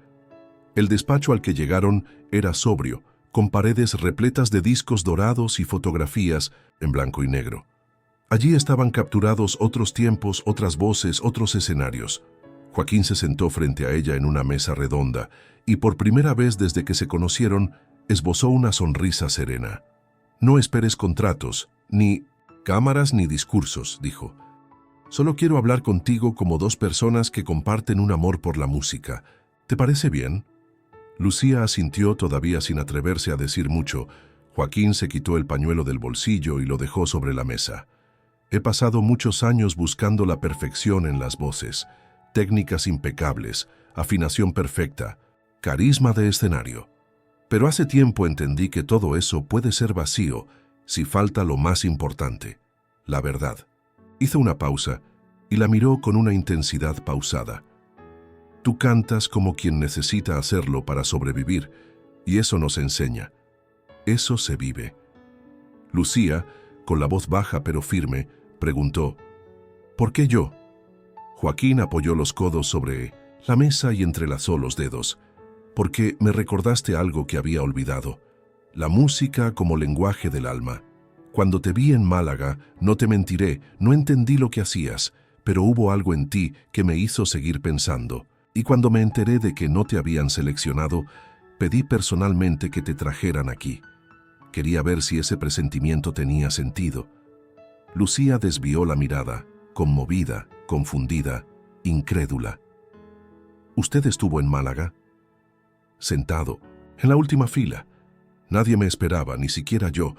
El despacho al que llegaron era sobrio, con paredes repletas de discos dorados y fotografías en blanco y negro. Allí estaban capturados otros tiempos, otras voces, otros escenarios. Joaquín se sentó frente a ella en una mesa redonda y por primera vez desde que se conocieron esbozó una sonrisa serena. «No esperes contratos, ni cámaras ni discursos», dijo. «Solo quiero hablar contigo como dos personas que comparten un amor por la música. ¿Te parece bien?» Lucía asintió todavía sin atreverse a decir mucho. Joaquín se quitó el pañuelo del bolsillo y lo dejó sobre la mesa. «He pasado muchos años buscando la perfección en las voces, técnicas impecables, afinación perfecta, carisma de escenario. Pero hace tiempo entendí que todo eso puede ser vacío si falta lo más importante, la verdad». Hizo una pausa y la miró con una intensidad pausada. «Tú cantas como quien necesita hacerlo para sobrevivir, y eso no se enseña. Eso se vive». Lucía, con la voz baja pero firme, preguntó: «¿Por qué yo?». Joaquín apoyó los codos sobre la mesa y entrelazó los dedos. «Porque me recordaste algo que había olvidado. La música como lenguaje del alma. Cuando te vi en Málaga, no te mentiré, no entendí lo que hacías, pero hubo algo en ti que me hizo seguir pensando. Y cuando me enteré de que no te habían seleccionado, pedí personalmente que te trajeran aquí. Quería ver si ese presentimiento tenía sentido». Lucía desvió la mirada, conmovida, confundida, incrédula. «¿Usted estuvo en Málaga?». «Sentado, en la última fila. Nadie me esperaba, ni siquiera yo.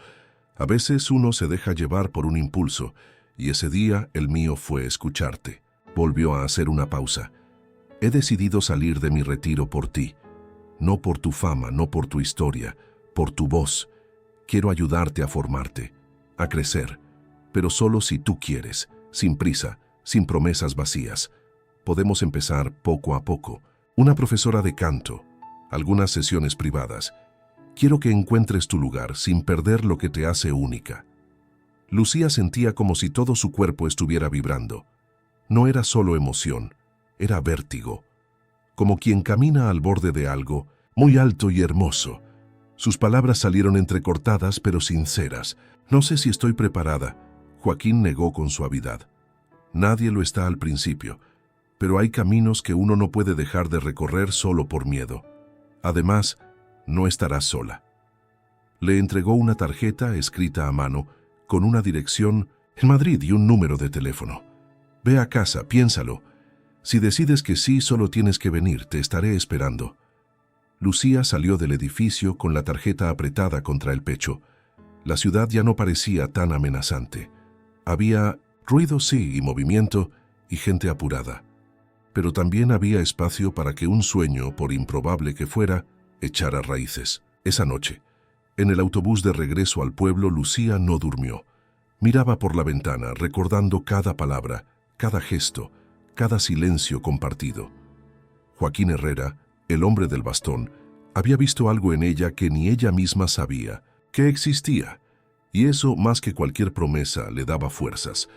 A veces uno se deja llevar por un impulso, y ese día el mío fue escucharte». Volvió a hacer una pausa. «He decidido salir de mi retiro por ti. No por tu fama, no por tu historia, por tu voz. Quiero ayudarte a formarte, a crecer, pero solo si tú quieres, sin prisa, sin promesas vacías. Podemos empezar poco a poco. Una profesora de canto, algunas sesiones privadas. Quiero que encuentres tu lugar sin perder lo que te hace única». Lucía sentía como si todo su cuerpo estuviera vibrando. No era solo emoción, era vértigo. Como quien camina al borde de algo muy alto y hermoso. Sus palabras salieron entrecortadas pero sinceras. «No sé si estoy preparada», Joaquín negó con suavidad. «Nadie lo está al principio, pero hay caminos que uno no puede dejar de recorrer solo por miedo. Además, no estarás sola». Le entregó una tarjeta escrita a mano, con una dirección en Madrid y un número de teléfono. «Ve a casa, piénsalo. Si decides que sí, solo tienes que venir, te estaré esperando». Lucía salió del edificio con la tarjeta apretada contra el pecho. La ciudad ya no parecía tan amenazante. Había ruido, sí, y movimiento, y gente apurada. Pero también había espacio para que un sueño, por improbable que fuera, echara raíces. Esa noche, en el autobús de regreso al pueblo, Lucía no durmió. Miraba por la ventana, recordando cada palabra, cada gesto, cada silencio compartido. Joaquín Herrera, el hombre del bastón, había visto algo en ella que ni ella misma sabía, que existía, y eso, más que cualquier promesa, le daba fuerzas.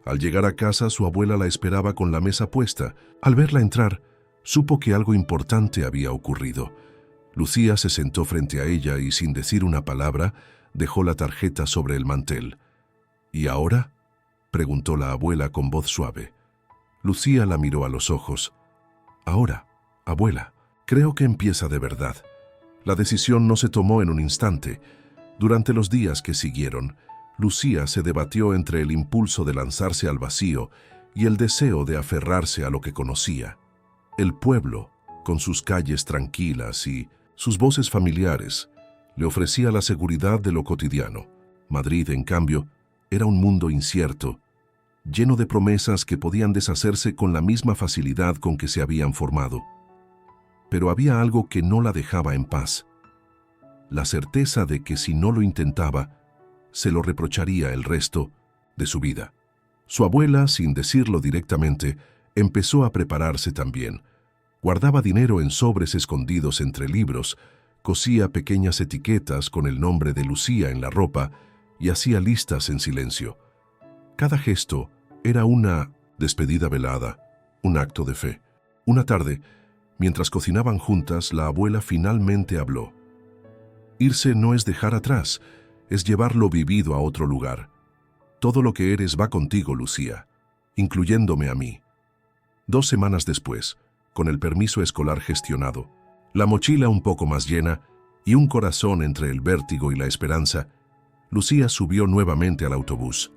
Al llegar a casa, su abuela la esperaba con la mesa puesta. Al verla entrar, supo que algo importante había ocurrido. Lucía se sentó frente a ella y, sin decir una palabra, dejó la tarjeta sobre el mantel. «¿Y ahora?», preguntó la abuela con voz suave. Lucía la miró a los ojos. «Ahora, abuela, creo que empieza de verdad. La decisión no se tomó en un instante. Durante los días que siguieron, Lucía se debatió entre el impulso de lanzarse al vacío y el deseo de aferrarse a lo que conocía. El pueblo, con sus calles tranquilas y sus voces familiares, le ofrecía la seguridad de lo cotidiano. Madrid, en cambio, era un mundo incierto, lleno de promesas que podían deshacerse con la misma facilidad con que se habían formado. Pero había algo que no la dejaba en paz: la certeza de que si no lo intentaba, se lo reprocharía el resto de su vida. Su abuela, sin decirlo directamente, empezó a prepararse también. Guardaba dinero en sobres escondidos entre libros, cosía pequeñas etiquetas con el nombre de Lucía en la ropa y hacía listas en silencio. Cada gesto era una despedida velada, un acto de fe. Una tarde, mientras cocinaban juntas, la abuela finalmente habló. Irse no es dejar atrás, es llevar lo vivido a otro lugar. Todo lo que eres va contigo, Lucía, incluyéndome a mí. 2 semanas después, con el permiso escolar gestionado, la mochila un poco más llena y un corazón entre el vértigo y la esperanza, Lucía subió nuevamente al autobús.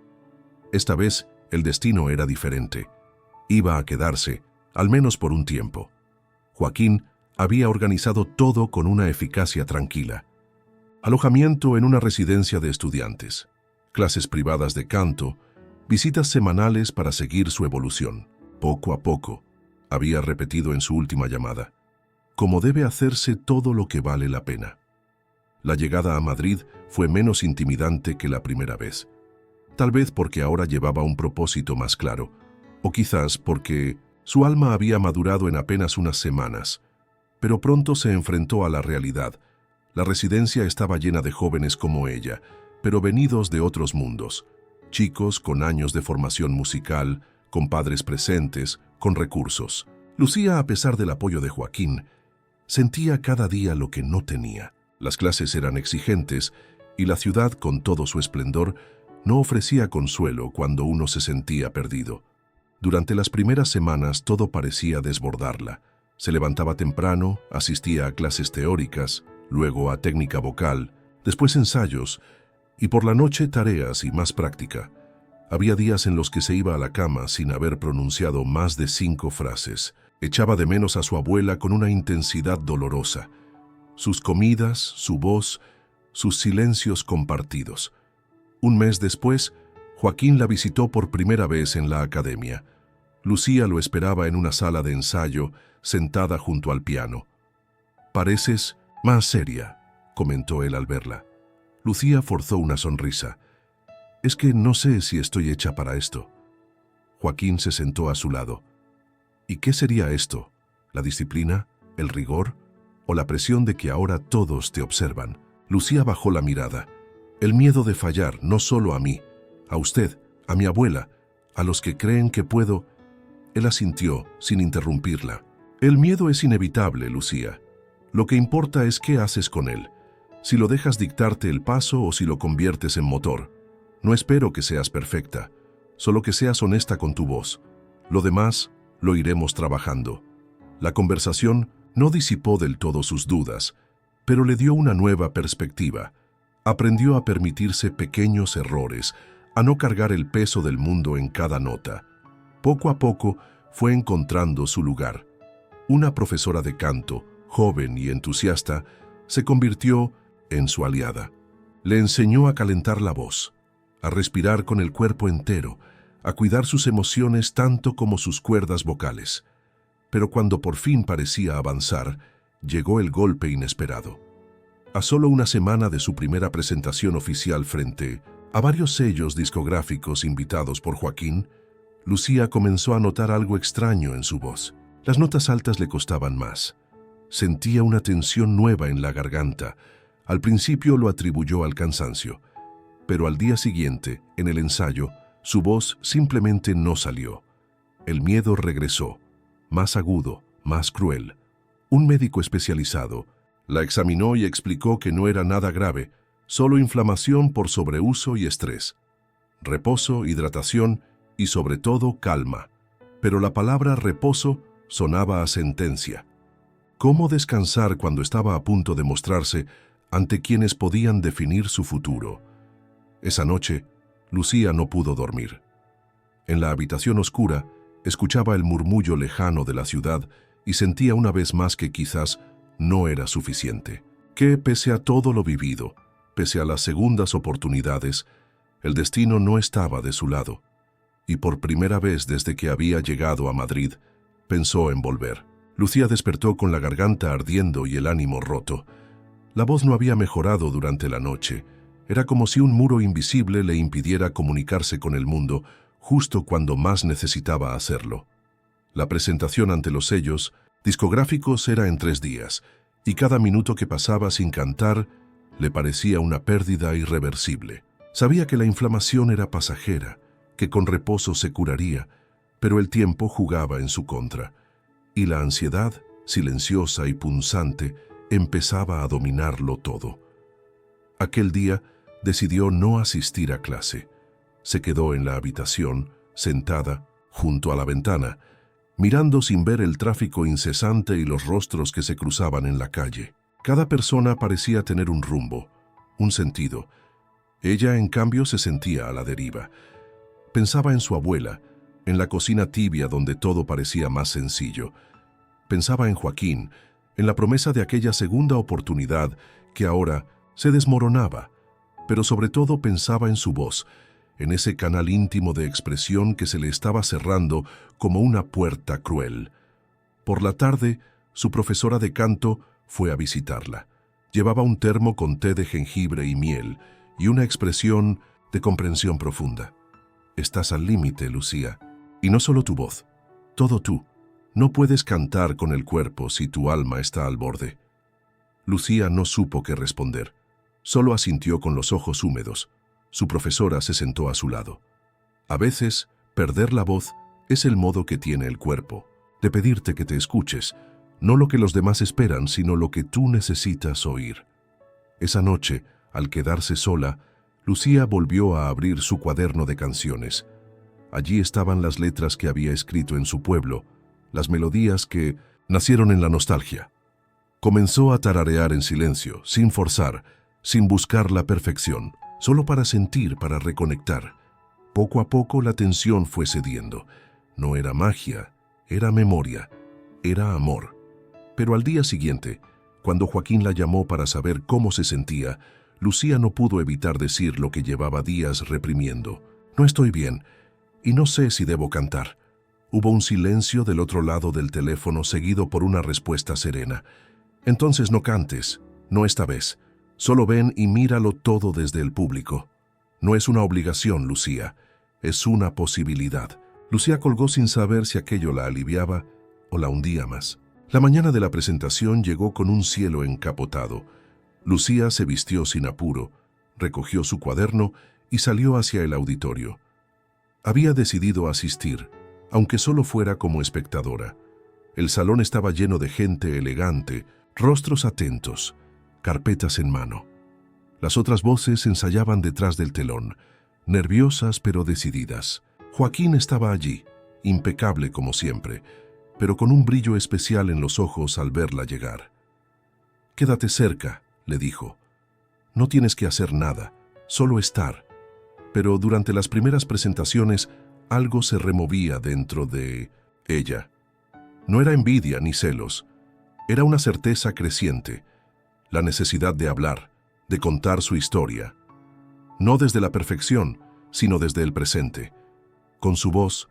Esta vez, el destino era diferente. Iba a quedarse, al menos por un tiempo. Joaquín había organizado todo con una eficacia tranquila. Alojamiento en una residencia de estudiantes, clases privadas de canto, visitas semanales para seguir su evolución. Poco a poco, había repetido en su última llamada, como debe hacerse todo lo que vale la pena. La llegada a Madrid fue menos intimidante que la primera vez. Tal vez porque ahora llevaba un propósito más claro, o quizás porque su alma había madurado en apenas unas semanas. Pero pronto se enfrentó a la realidad. La residencia estaba llena de jóvenes como ella, pero venidos de otros mundos. Chicos con años de formación musical, con padres presentes, con recursos. Lucía, a pesar del apoyo de Joaquín, sentía cada día lo que no tenía. Las clases eran exigentes y la ciudad, con todo su esplendor, no ofrecía consuelo cuando uno se sentía perdido. Durante las primeras semanas todo parecía desbordarla. Se levantaba temprano, asistía a clases teóricas, luego a técnica vocal, después ensayos, y por la noche tareas y más práctica. Había días en los que se iba a la cama sin haber pronunciado más de 5 frases. Echaba de menos a su abuela con una intensidad dolorosa. Sus comidas, su voz, sus silencios compartidos. Un mes después, Joaquín la visitó por primera vez en la academia. Lucía lo esperaba en una sala de ensayo, sentada junto al piano. «Pareces más seria», comentó él al verla. Lucía forzó una sonrisa. «Es que no sé si estoy hecha para esto». Joaquín se sentó a su lado. «¿Y qué sería esto? ¿La disciplina? ¿El rigor? ¿O la presión de que ahora todos te observan?» Lucía bajó la mirada. «El miedo de fallar, no solo a mí, a usted, a mi abuela, a los que creen que puedo». Él asintió, sin interrumpirla. «El miedo es inevitable, Lucía. Lo que importa es qué haces con él. Si lo dejas dictarte el paso o si lo conviertes en motor. No espero que seas perfecta, solo que seas honesta con tu voz. Lo demás lo iremos trabajando». La conversación no disipó del todo sus dudas, pero le dio una nueva perspectiva. Aprendió a permitirse pequeños errores, a no cargar el peso del mundo en cada nota. Poco a poco fue encontrando su lugar. Una profesora de canto, joven y entusiasta, se convirtió en su aliada. Le enseñó a calentar la voz, a respirar con el cuerpo entero, a cuidar sus emociones tanto como sus cuerdas vocales. Pero cuando por fin parecía avanzar, llegó el golpe inesperado. A solo una semana de su primera presentación oficial frente a varios sellos discográficos invitados por Joaquín, Lucía comenzó a notar algo extraño en su voz. Las notas altas le costaban más. Sentía una tensión nueva en la garganta. Al principio lo atribuyó al cansancio, pero al día siguiente, en el ensayo, su voz simplemente no salió. El miedo regresó, más agudo, más cruel. Un médico especializado la examinó y explicó que no era nada grave, solo inflamación por sobreuso y estrés. Reposo, hidratación y sobre todo calma. Pero la palabra reposo sonaba a sentencia. ¿Cómo descansar cuando estaba a punto de mostrarse ante quienes podían definir su futuro? Esa noche, Lucía no pudo dormir. En la habitación oscura, escuchaba el murmullo lejano de la ciudad y sentía una vez más que quizás no era suficiente. Que, pese a todo lo vivido, Pese a las segundas oportunidades, el destino no estaba de su lado, y por primera vez desde que había llegado a Madrid, pensó en volver. Lucía despertó con la garganta ardiendo y el ánimo roto. La voz no había mejorado durante la noche. Era como si un muro invisible le impidiera comunicarse con el mundo justo cuando más necesitaba hacerlo. La presentación ante los sellos discográficos era en 3 días, y cada minuto que pasaba sin cantar le parecía una pérdida irreversible. Sabía que la inflamación era pasajera, que con reposo se curaría, pero el tiempo jugaba en su contra, y la ansiedad, silenciosa y punzante, empezaba a dominarlo todo. Aquel día decidió no asistir a clase. Se quedó en la habitación, sentada, junto a la ventana, mirando sin ver el tráfico incesante y los rostros que se cruzaban en la calle. Cada persona parecía tener un rumbo, un sentido. Ella, en cambio, se sentía a la deriva. Pensaba en su abuela, en la cocina tibia donde todo parecía más sencillo. Pensaba en Joaquín, en la promesa de aquella segunda oportunidad que ahora se desmoronaba, pero sobre todo pensaba en su voz, en ese canal íntimo de expresión que se le estaba cerrando como una puerta cruel. Por la tarde, su profesora de canto fue a visitarla. Llevaba un termo con té de jengibre y miel y una expresión de comprensión profunda. Estás al límite, Lucía. Y no solo tu voz, todo tú. No puedes cantar con el cuerpo si tu alma está al borde. Lucía no supo qué responder. Solo asintió con los ojos húmedos. Su profesora se sentó a su lado. A veces, perder la voz es el modo que tiene el cuerpo, de pedirte que te escuches, no lo que los demás esperan, sino lo que tú necesitas oír. Esa noche, al quedarse sola, Lucía volvió a abrir su cuaderno de canciones. Allí estaban las letras que había escrito en su pueblo, las melodías que nacieron en la nostalgia. Comenzó a tararear en silencio, sin forzar, sin buscar la perfección, solo para sentir, para reconectar. Poco a poco la tensión fue cediendo. No era magia, era memoria, era amor. Pero al día siguiente, cuando Joaquín la llamó para saber cómo se sentía, Lucía no pudo evitar decir lo que llevaba días reprimiendo. No estoy bien, y no sé si debo cantar. Hubo un silencio del otro lado del teléfono seguido por una respuesta serena. Entonces no cantes, no esta vez. Solo ven y míralo todo desde el público. No es una obligación, Lucía, es una posibilidad. Lucía colgó sin saber si aquello la aliviaba o la hundía más. La mañana de la presentación llegó con un cielo encapotado. Lucía se vistió sin apuro, recogió su cuaderno y salió hacia el auditorio. Había decidido asistir, aunque solo fuera como espectadora. El salón estaba lleno de gente elegante, rostros atentos, carpetas en mano. Las otras voces ensayaban detrás del telón, nerviosas pero decididas. Joaquín estaba allí, impecable como siempre, pero con un brillo especial en los ojos al verla llegar. «Quédate cerca», le dijo. «No tienes que hacer nada, solo estar». Pero durante las primeras presentaciones, algo se removía dentro de ella. No era envidia ni celos, era una certeza creciente, la necesidad de hablar, de contar su historia. No desde la perfección, sino desde el presente. Con su voz,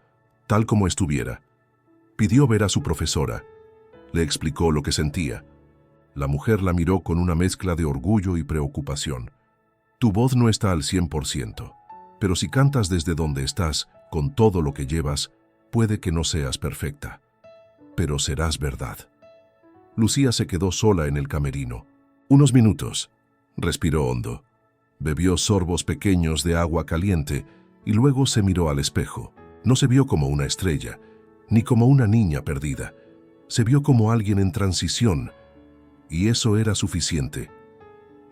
tal como estuviera. Pidió ver a su profesora. Le explicó lo que sentía. La mujer la miró con una mezcla de orgullo y preocupación. Tu voz no está al 100%, pero si cantas desde donde estás, con todo lo que llevas, puede que no seas perfecta, pero serás verdad. Lucía se quedó sola en el camerino. Unos minutos. Respiró hondo. Bebió sorbos pequeños de agua caliente y luego se miró al espejo. No se vio como una estrella, ni como una niña perdida. Se vio como alguien en transición, y eso era suficiente.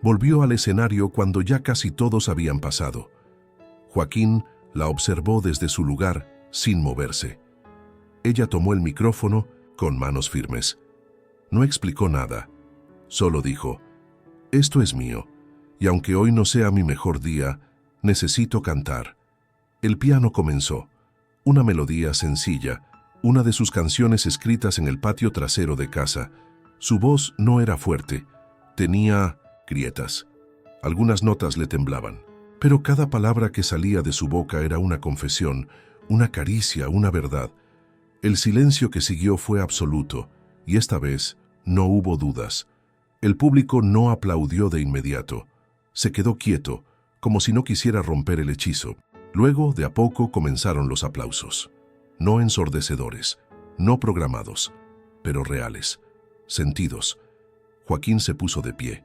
Volvió al escenario cuando ya casi todos habían pasado. Joaquín la observó desde su lugar, sin moverse. Ella tomó el micrófono con manos firmes. No explicó nada, solo dijo: «Esto es mío, y aunque hoy no sea mi mejor día, necesito cantar». El piano comenzó, una melodía sencilla, una de sus canciones escritas en el patio trasero de casa. Su voz no era fuerte, tenía grietas. Algunas notas le temblaban, pero cada palabra que salía de su boca era una confesión, una caricia, una verdad. El silencio que siguió fue absoluto, y esta vez no hubo dudas. El público no aplaudió de inmediato. Se quedó quieto, como si no quisiera romper el hechizo. Luego, de a poco, comenzaron los aplausos. No ensordecedores, no programados, pero reales, sentidos. Joaquín se puso de pie.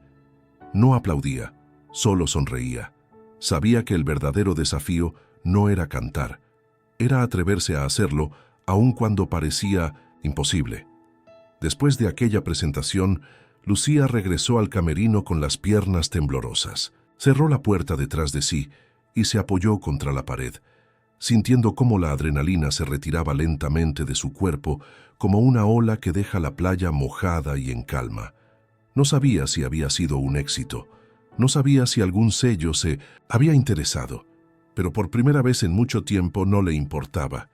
No aplaudía, solo sonreía. Sabía que el verdadero desafío no era cantar, era atreverse a hacerlo aun cuando parecía imposible. Después de aquella presentación, Lucía regresó al camerino con las piernas temblorosas. Cerró la puerta detrás de sí y se apoyó contra la pared, sintiendo cómo la adrenalina se retiraba lentamente de su cuerpo como una ola que deja la playa mojada y en calma. No sabía si había sido un éxito, no sabía si algún sello se había interesado, pero por primera vez en mucho tiempo no le importaba.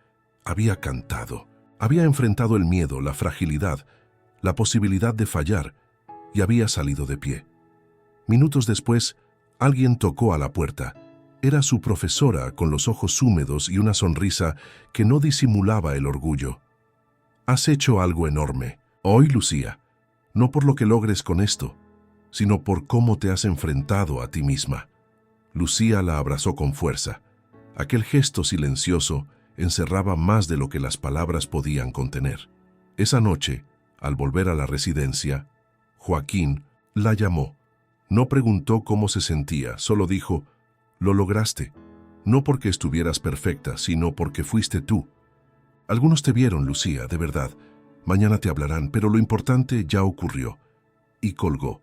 Había cantado, había enfrentado el miedo, la fragilidad, la posibilidad de fallar, y había salido de pie. Minutos después, alguien tocó a la puerta. Era su profesora, con los ojos húmedos y una sonrisa que no disimulaba el orgullo. «Has hecho algo enorme. Hoy, Lucía. No por lo que logres con esto, sino por cómo te has enfrentado a ti misma». Lucía la abrazó con fuerza. Aquel gesto silencioso encerraba más de lo que las palabras podían contener. Esa noche, al volver a la residencia, Joaquín la llamó. No preguntó cómo se sentía, solo dijo: «Lo lograste, no porque estuvieras perfecta, sino porque fuiste tú. Algunos te vieron, Lucía, de verdad. Mañana te hablarán, pero lo importante ya ocurrió». Y colgó.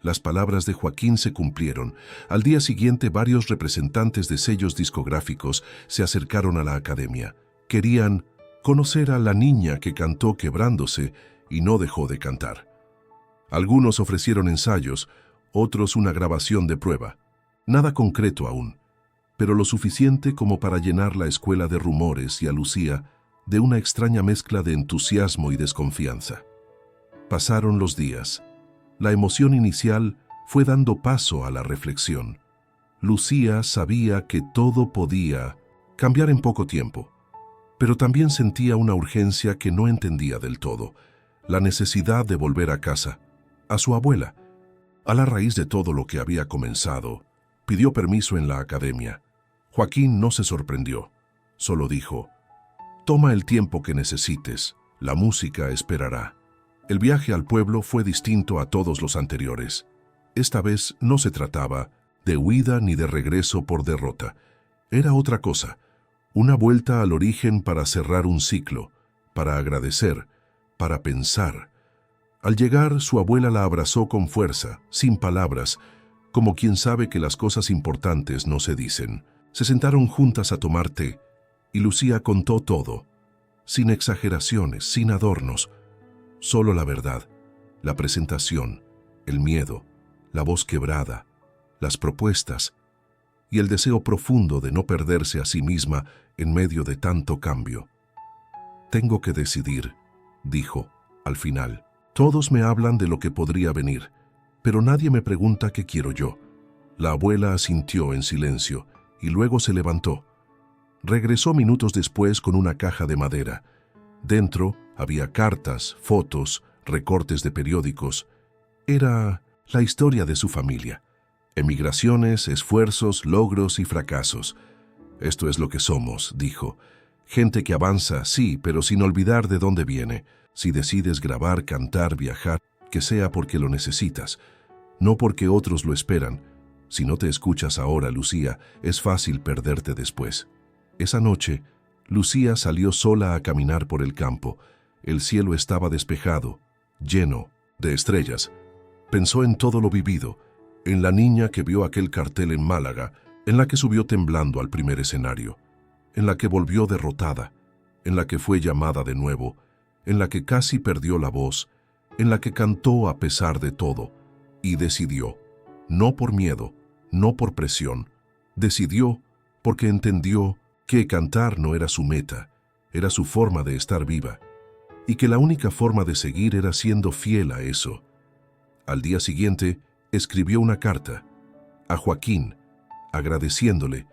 Las palabras de Joaquín se cumplieron. Al día siguiente, varios representantes de sellos discográficos se acercaron a la academia. Querían conocer a la niña que cantó quebrándose y no dejó de cantar. Algunos ofrecieron ensayos, otros una grabación de prueba. Nada concreto aún, pero lo suficiente como para llenar la escuela de rumores y a Lucía de una extraña mezcla de entusiasmo y desconfianza. Pasaron los días. La emoción inicial fue dando paso a la reflexión. Lucía sabía que todo podía cambiar en poco tiempo, pero también sentía una urgencia que no entendía del todo, la necesidad de volver a casa, a su abuela. A la raíz de todo lo que había comenzado, pidió permiso en la academia. Joaquín no se sorprendió, solo dijo: «Toma el tiempo que necesites, la música esperará». El viaje al pueblo fue distinto a todos los anteriores. Esta vez no se trataba de huida ni de regreso por derrota. Era otra cosa, una vuelta al origen para cerrar un ciclo, para agradecer, para pensar. Al llegar, su abuela la abrazó con fuerza, sin palabras, como quien sabe que las cosas importantes no se dicen. Se sentaron juntas a tomar té, y Lucía contó todo, sin exageraciones, sin adornos, solo la verdad, la presentación, el miedo, la voz quebrada, las propuestas y el deseo profundo de no perderse a sí misma en medio de tanto cambio. «Tengo que decidir», dijo, al final. «Todos me hablan de lo que podría venir, pero nadie me pregunta qué quiero yo». La abuela asintió en silencio y luego se levantó. Regresó minutos después con una caja de madera. Dentro había cartas, fotos, recortes de periódicos. Era la historia de su familia. Emigraciones, esfuerzos, logros y fracasos. «Esto es lo que somos», dijo. «Gente que avanza, sí, pero sin olvidar de dónde viene. Si decides grabar, cantar, viajar, que sea porque lo necesitas, no porque otros lo esperan. Si no te escuchas ahora, Lucía, es fácil perderte después». Esa noche, Lucía salió sola a caminar por el campo. El cielo estaba despejado, lleno de estrellas. Pensó en todo lo vivido, en la niña que vio aquel cartel en Málaga, en la que subió temblando al primer escenario, en la que volvió derrotada, en la que fue llamada de nuevo, en la que casi perdió la voz, en la que cantó a pesar de todo, y decidió, no por miedo, no por presión, decidió porque entendió que cantar no era su meta, era su forma de estar viva, y que la única forma de seguir era siendo fiel a eso. Al día siguiente, escribió una carta. a Joaquín, agradeciéndole,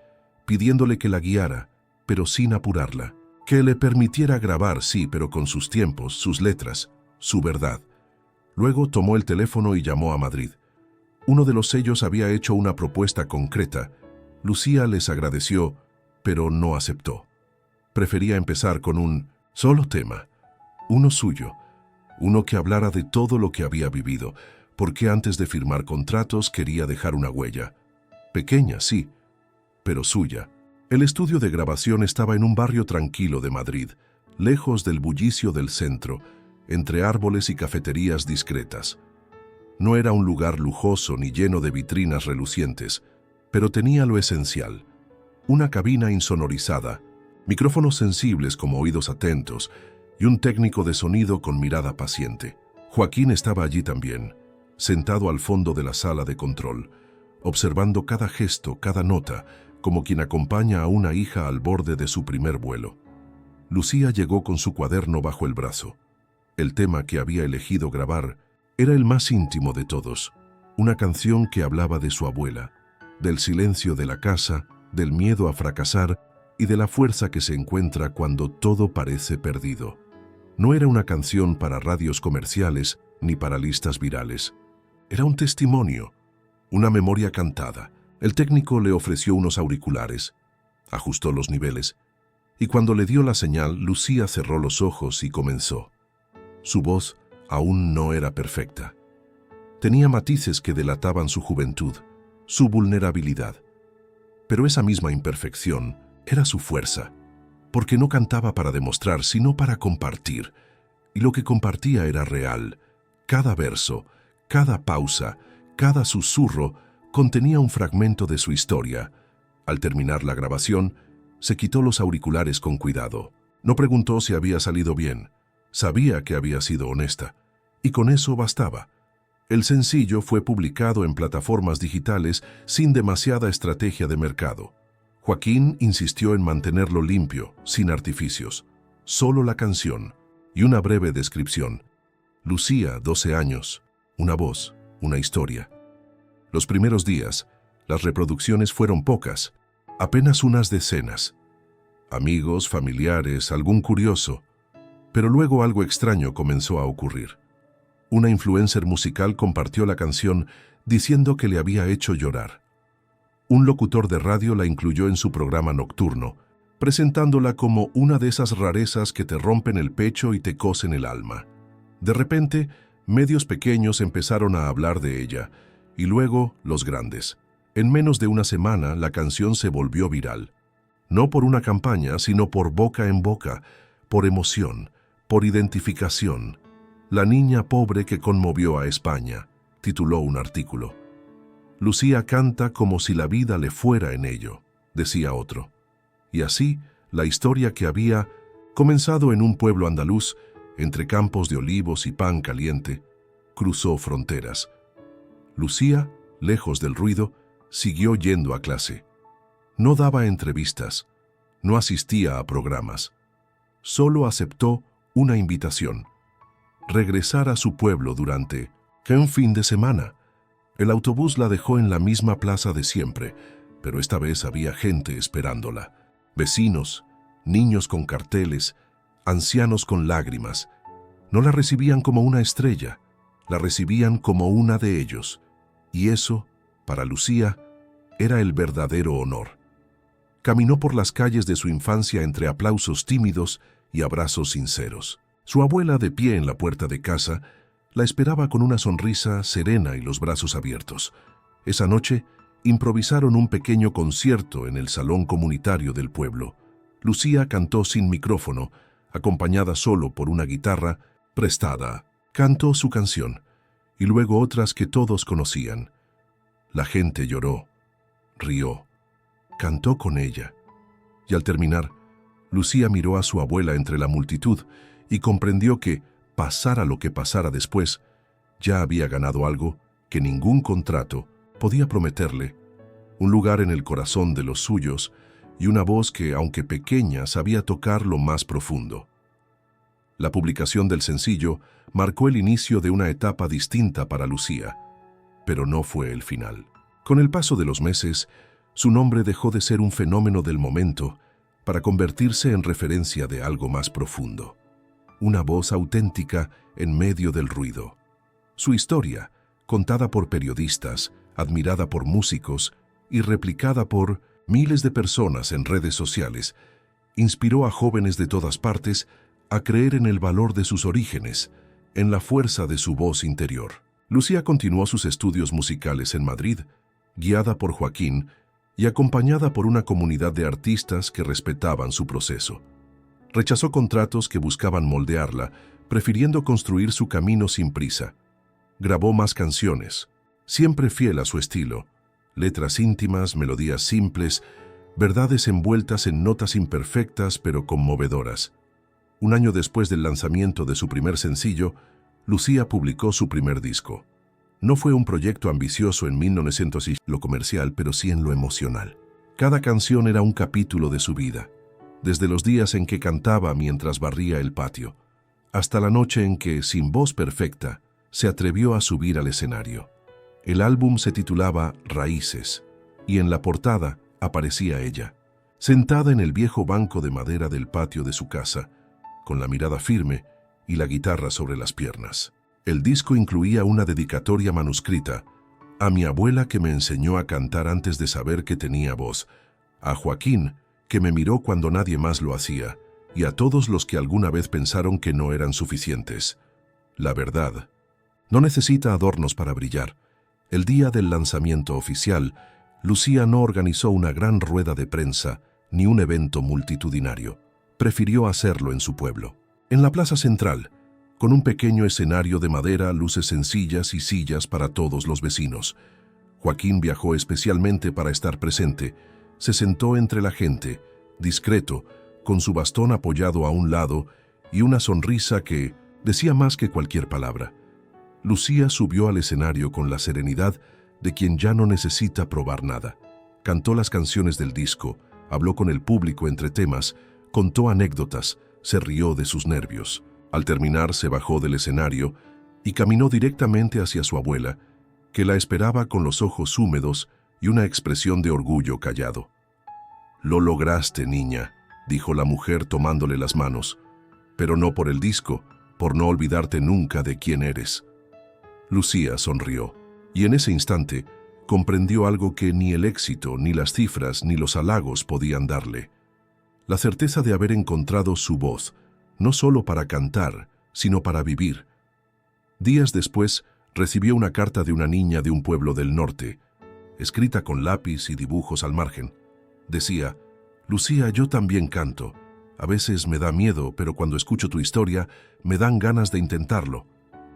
pidiéndole que la guiara, pero sin apurarla, que le permitiera grabar, sí, pero con sus tiempos, sus letras, su verdad. Luego tomó el teléfono y llamó a Madrid. Uno de los sellos había hecho una propuesta concreta. Lucía les agradeció, pero no aceptó. Prefería empezar con un solo tema, uno suyo, uno que hablara de todo lo que había vivido, porque antes de firmar contratos quería dejar una huella. Pequeña, sí, pero suya. El estudio de grabación estaba en un barrio tranquilo de Madrid, lejos del bullicio del centro, entre árboles y cafeterías discretas. No era un lugar lujoso ni lleno de vitrinas relucientes, pero tenía lo esencial: una cabina insonorizada, micrófonos sensibles como oídos atentos y un técnico de sonido con mirada paciente. Joaquín estaba allí también, sentado al fondo de la sala de control, observando cada gesto, cada nota, como quien acompaña a una hija al borde de su primer vuelo. Lucía llegó con su cuaderno bajo el brazo. El tema que había elegido grabar era el más íntimo de todos, una canción que hablaba de su abuela, del silencio de la casa, del miedo a fracasar y de la fuerza que se encuentra cuando todo parece perdido. No era una canción para radios comerciales ni para listas virales. Era un testimonio, una memoria cantada. El técnico le ofreció unos auriculares, ajustó los niveles, y cuando le dio la señal, Lucía cerró los ojos y comenzó. Su voz aún no era perfecta. Tenía matices que delataban su juventud, su vulnerabilidad. Pero esa misma imperfección era su fuerza, porque no cantaba para demostrar, sino para compartir. Y lo que compartía era real. Cada verso, cada pausa, cada susurro contenía un fragmento de su historia. Al terminar la grabación, se quitó los auriculares con cuidado. No preguntó si había salido bien. Sabía que había sido honesta. Y con eso bastaba. El sencillo fue publicado en plataformas digitales sin demasiada estrategia de mercado. Joaquín insistió en mantenerlo limpio, sin artificios. Solo la canción y una breve descripción. Lucía, 12 años, una voz, una historia. Los primeros días, las reproducciones fueron pocas, apenas unas decenas. Amigos, familiares, algún curioso. Pero luego algo extraño comenzó a ocurrir. Una influencer musical compartió la canción diciendo que le había hecho llorar. Un locutor de radio la incluyó en su programa nocturno, presentándola como una de esas rarezas que te rompen el pecho y te cosen el alma. De repente, medios pequeños empezaron a hablar de ella, y luego los grandes. En menos de una semana, la canción se volvió viral. No por una campaña, sino por boca en boca, por emoción, por identificación. La niña pobre que conmovió a España, tituló un artículo. Lucía canta como si la vida le fuera en ello, decía otro. Y así, la historia que había comenzado en un pueblo andaluz, entre campos de olivos y pan caliente, cruzó fronteras. Lucía, lejos del ruido, siguió yendo a clase. No daba entrevistas, no asistía a programas. Solo aceptó una invitación: regresar a su pueblo durante un fin de semana. El autobús la dejó en la misma plaza de siempre, pero esta vez había gente esperándola. Vecinos, niños con carteles, ancianos con lágrimas. No la recibían como una estrella, la recibían como una de ellos. Y eso, para Lucía, era el verdadero honor. Caminó por las calles de su infancia entre aplausos tímidos y abrazos sinceros. Su abuela, de pie en la puerta de casa, la esperaba con una sonrisa serena y los brazos abiertos. Esa noche, improvisaron un pequeño concierto en el salón comunitario del pueblo. Lucía cantó sin micrófono, acompañada solo por una guitarra prestada. Cantó su canción, y luego otras que todos conocían. La gente lloró, rió, cantó con ella. Y al terminar, Lucía miró a su abuela entre la multitud y comprendió que, pasara lo que pasara después, ya había ganado algo que ningún contrato podía prometerle: un lugar en el corazón de los suyos y una voz que, aunque pequeña, sabía tocar lo más profundo. La publicación del sencillo marcó el inicio de una etapa distinta para Lucía, pero no fue el final. Con el paso de los meses, su nombre dejó de ser un fenómeno del momento para convertirse en referencia de algo más profundo. Una voz auténtica en medio del ruido. Su historia, contada por periodistas, admirada por músicos y replicada por miles de personas en redes sociales, inspiró a jóvenes de todas partes a creer en el valor de sus orígenes, en la fuerza de su voz interior. Lucía continuó sus estudios musicales en Madrid, guiada por Joaquín y acompañada por una comunidad de artistas que respetaban su proceso. Rechazó contratos que buscaban moldearla, prefiriendo construir su camino sin prisa. Grabó más canciones, siempre fiel a su estilo, letras íntimas, melodías simples, verdades envueltas en notas imperfectas pero conmovedoras. Un año después del lanzamiento de su primer sencillo, Lucía publicó su primer disco. No fue un proyecto ambicioso en 1900 y lo comercial, pero sí en lo emocional. Cada canción era un capítulo de su vida, desde los días en que cantaba mientras barría el patio, hasta la noche en que, sin voz perfecta, se atrevió a subir al escenario. El álbum se titulaba Raíces, y en la portada aparecía ella, sentada en el viejo banco de madera del patio de su casa, con la mirada firme y la guitarra sobre las piernas. El disco incluía una dedicatoria manuscrita a mi abuela que me enseñó a cantar antes de saber que tenía voz, a Joaquín, que me miró cuando nadie más lo hacía, y a todos los que alguna vez pensaron que no eran suficientes. La verdad no necesita adornos para brillar. El día del lanzamiento oficial, Lucía no organizó una gran rueda de prensa ni un evento multitudinario. Prefirió hacerlo en su pueblo, en la plaza central, con un pequeño escenario de madera, luces sencillas y sillas para todos los vecinos. Joaquín viajó especialmente para estar presente. Se sentó entre la gente, discreto, con su bastón apoyado a un lado y una sonrisa que decía más que cualquier palabra. Lucía subió al escenario con la serenidad de quien ya no necesita probar nada. Cantó las canciones del disco, habló con el público entre temas, contó anécdotas, se rió de sus nervios. Al terminar, se bajó del escenario y caminó directamente hacia su abuela, que la esperaba con los ojos húmedos y una expresión de orgullo callado. «Lo lograste, niña», dijo la mujer tomándole las manos, «pero no por el disco, por no olvidarte nunca de quién eres». Lucía sonrió, y en ese instante comprendió algo que ni el éxito, ni las cifras, ni los halagos podían darle. La certeza de haber encontrado su voz, no solo para cantar, sino para vivir. Días después, recibió una carta de una niña de un pueblo del norte, escrita con lápiz y dibujos al margen. Decía: «Lucía, yo también canto. A veces me da miedo, pero cuando escucho tu historia, me dan ganas de intentarlo.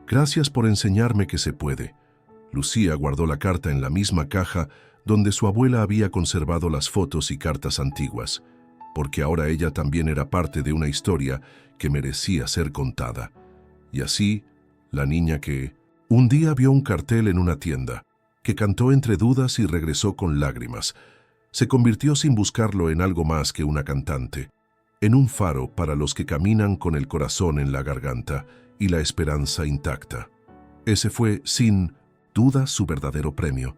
Gracias por enseñarme que se puede». Lucía guardó la carta en la misma caja donde su abuela había conservado las fotos y cartas antiguas, porque ahora ella también era parte de una historia que merecía ser contada. Y así, la niña que un día vio un cartel en una tienda, que cantó entre dudas y regresó con lágrimas, se convirtió sin buscarlo en algo más que una cantante, en un faro para los que caminan con el corazón en la garganta y la esperanza intacta. Ese fue, sin duda, su verdadero premio.